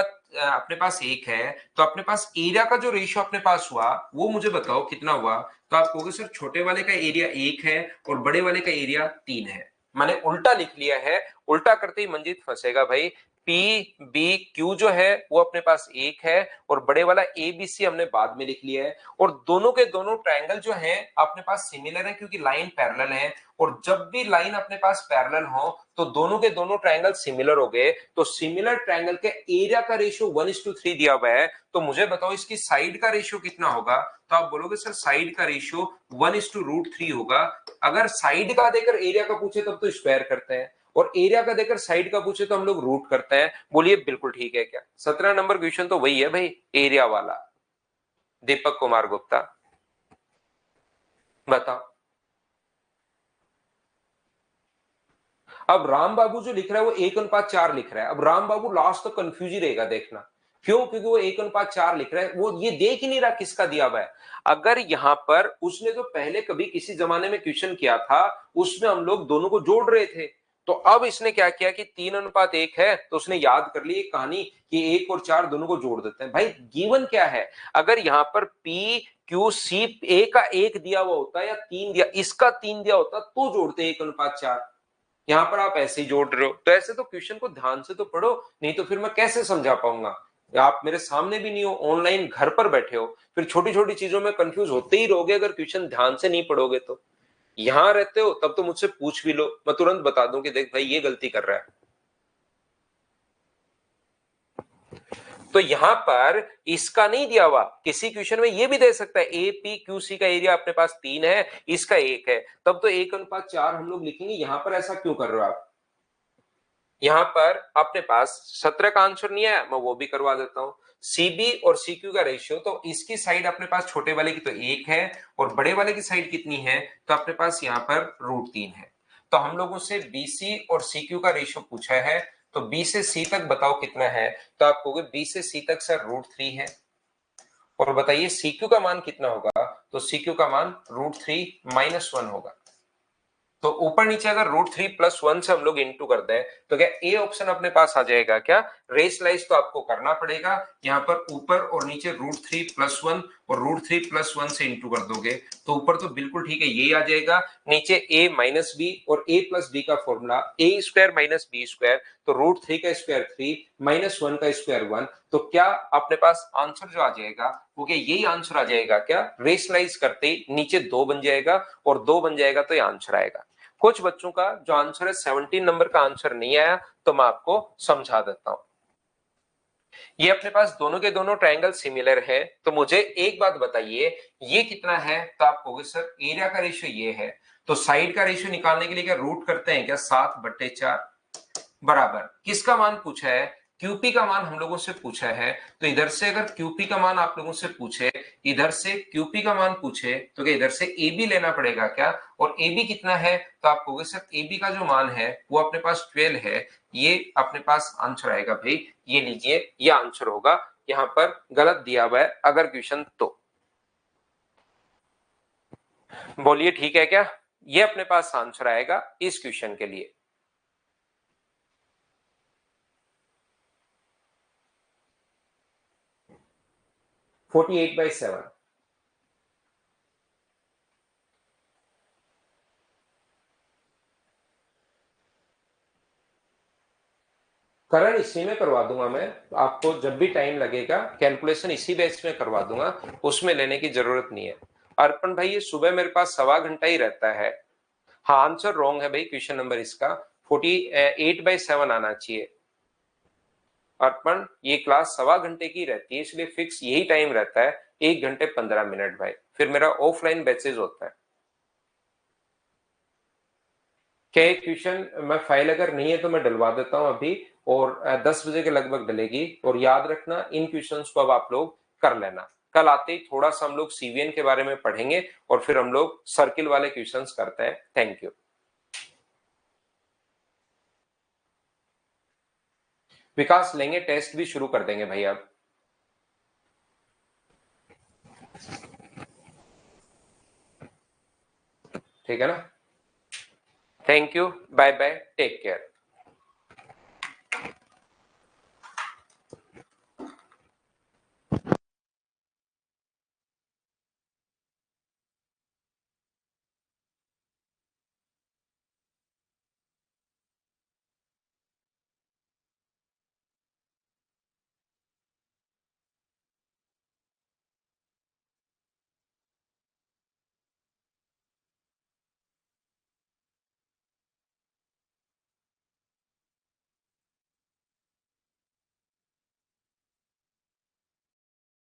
अपने पास 1 है, तो अपने पास एरिया का जो रेशियो अपने पास हुआ वो मुझे बताओ कितना हुआ। तो आप कहोगे सर छोटे वाले का एरिया 1 है और बड़े वाले का एरिया 3 है। मैंने उल्टा लिख लिया है, उल्टा करते ही मंजीत फंसेगा भाई। PBQ जो है वो अपने पास 1 है, और बड़े वाला ABC हमने बाद में लिख लिया है, और दोनों के दोनों ट्रायंगल जो है अपने पास सिमिलर है क्योंकि लाइन पैरेलल है, और जब भी लाइन अपने पास पैरेलल हो तो दोनों के दोनों ट्रायंगल सिमिलर हो गए, तो सिमिलर ट्रायंगल के एरिया का रेशियो 1:3 दिया हुआ है। तो मुझे बताओ इसकी साइड का रेशियो कितना होगा। तो आप बोलोगे सर साइड का रेशियो 1:√3 होगा। अगर साइड का देकर एरिया का पूछे तब तो स्क्वायर करते हैं, और एरिया का देकर साइड का पूछे तो हम लोग रूट करते हैं। बोलिए बिल्कुल ठीक है क्या। 17 नंबर क्वेश्चन तो वही है भाई, एरिया वाला। दीपक कुमार गुप्ता बताओ। अब राम बाबू जो लिख रहा है वो 1:4 लिख रहा है। अब राम बाबू लास्ट तक कंफ्यूज ही रहेगा, देखना क्यों, क्योंकि वो 1:4 लिख रहा है, वो ये देख ही नहीं रहा किसका दिया हुआ है। अगर यहां पर उसने जो पहले कभी किसी जमाने में क्वेश्चन किया था उसमें हम लोग दोनों को जोड़ रहे थे, तो अब इसने क्या किया कि 3:1 है तो उसने याद कर ली एक कहानी कि 1 और 4 दोनों को जोड़ देते हैं। भाई गिवन क्या है, अगर यहां पर PQC ए का 1 दिया हुआ होता या 3 दिया, इसका 3 दिया होता तो जोड़ते 1:4। यहां पर आप ऐसे ही जोड़ रहे हो, तो ऐसे तो क्वेश्चन को ध्यान से तो पढ़ो, नहीं तो फिर मैं कैसे समझा पाऊंगा। आप मेरे सामने भी नहीं हो, ऑनलाइन घर पर बैठे हो, फिर छोटी छोटी चीजों में कंफ्यूज होते ही रहोगे अगर क्वेश्चन ध्यान से नहीं पढ़ोगे तो। यहां रहते हो तब तो मुझसे पूछ भी लो, मैं तुरंत बता दूं कि देख भाई ये गलती कर रहा है। तो यहां पर इसका नहीं दिया हुआ, किसी क्वेश्चन में ये भी दे सकता है APQC का एरिया अपने पास 3 है, इसका 1 है, तब तो 1:4 हम लोग लिखेंगे। यहां पर ऐसा क्यों कर रहे हो आप। यहां पर अपने पास 17 का आंसर नहीं आया, मैं वो भी करवा देता हूं। CB और CQ का रेशियो, तो इसकी साइड अपने पास छोटे वाले की तो 1 है, और बड़े वाले की साइड कितनी है, तो अपने पास यहां पर √3 है। तो हम लोगों से BC और CQ का रेशियो पूछा है, तो B से C तक बताओ कितना है। तो आप कहोगे B से C तक सर √3 है, और बताइए CQ का मान कितना होगा। तो CQ का मान √3 - 1 होगा। तो ऊपर नीचे अगर √3 + 1 से हम लोग इंटू कर दें तो क्या ए ऑप्शन अपने पास आ जाएगा क्या। रेशलाइज तो आपको करना पड़ेगा, यहाँ पर ऊपर और नीचे √3 + 1 और √3 + 1 से इंटू कर दोगे तो ऊपर तो बिल्कुल ठीक है ये आ जाएगा, नीचे a - b और a+b का फॉर्मूला a² - b², तो √3 का स्क्वायर 3 -1 का स्क्वायर 1। तो क्या अपने पास आंसर जो आ जाएगा वो क्या यही आंसर आ जाएगा क्या। रेशलाइज करते ही नीचे 2 बन जाएगा, और 2 बन जाएगा तो ये आंसर आएगा। कुछ बच्चों का जो आंसर है 17 नंबर का आंसर नहीं आया, तो मैं आपको समझा देता हूं। ये अपने पास दोनों के दोनों ट्रायंगल सिमिलर है, तो मुझे एक बात बताइए ये कितना है। तो आप कहोगे सर एरिया का रेशियो ये है, तो साइड का रेशियो निकालने के लिए क्या रूट करते हैं क्या, 7/4 बराबर किसका मान पूछा है, क्यूपी का मान हम लोगों से पूछा है। तो इधर से अगर क्यूपी का मान आप लोगों से पूछे, इधर से क्यूपी का मान पूछे, तो क्या इधर से एबी लेना पड़ेगा क्या। और एबी कितना है, तो आप कहोगे सर एबी का जो मान है वो अपने पास 12 है, ये अपने पास आंसर आएगा भाई। ये लीजिए ये आंसर होगा, यहां पर गलत दिया हुआ है अगर क्वेश्चन तो। बोलिए ठीक है क्या, ये अपने पास आंसर आएगा इस क्वेश्चन के लिए। 48/7। करण इसी में करवा दूंगा मैं, आपको जब भी टाइम लगेगा कैलकुलेशन इसी बेस में करवा दूंगा, उसमें लेने की जरूरत नहीं है। अर्पण भाई ये सुबह मेरे पास 1.25 घंटा ही रहता है। हाँ आंसर रॉन्ग है भाई, क्वेश्चन नंबर इसका 48/7 आना चाहिए। अर्पण ये क्लास 1.25 घंटे की रहती है, इसलिए फिक्स यही टाइम रहता है, 1 घंटे 15 मिनट भाई, फिर मेरा ऑफलाइन बैचेज होता है। क्या एक क्वेश्चन मैं फाइल अगर नहीं है तो मैं डलवा देता हूं अभी, और 10 बजे के लगभग डलेगी, और याद रखना इन क्वेश्चंस को अब आप लोग कर लेना। कल आते ही थोड़ा सा हम लोग सीवीएन के बारे में पढ़ेंगे और फिर हम लोग सर्किल वाले क्वेश्चंस करते हैं। Thank you. विकास लेंगे, टेस्ट भी शुरू कर देंगे भाई अब। ठीक है ना? Thank you, bye bye, take care.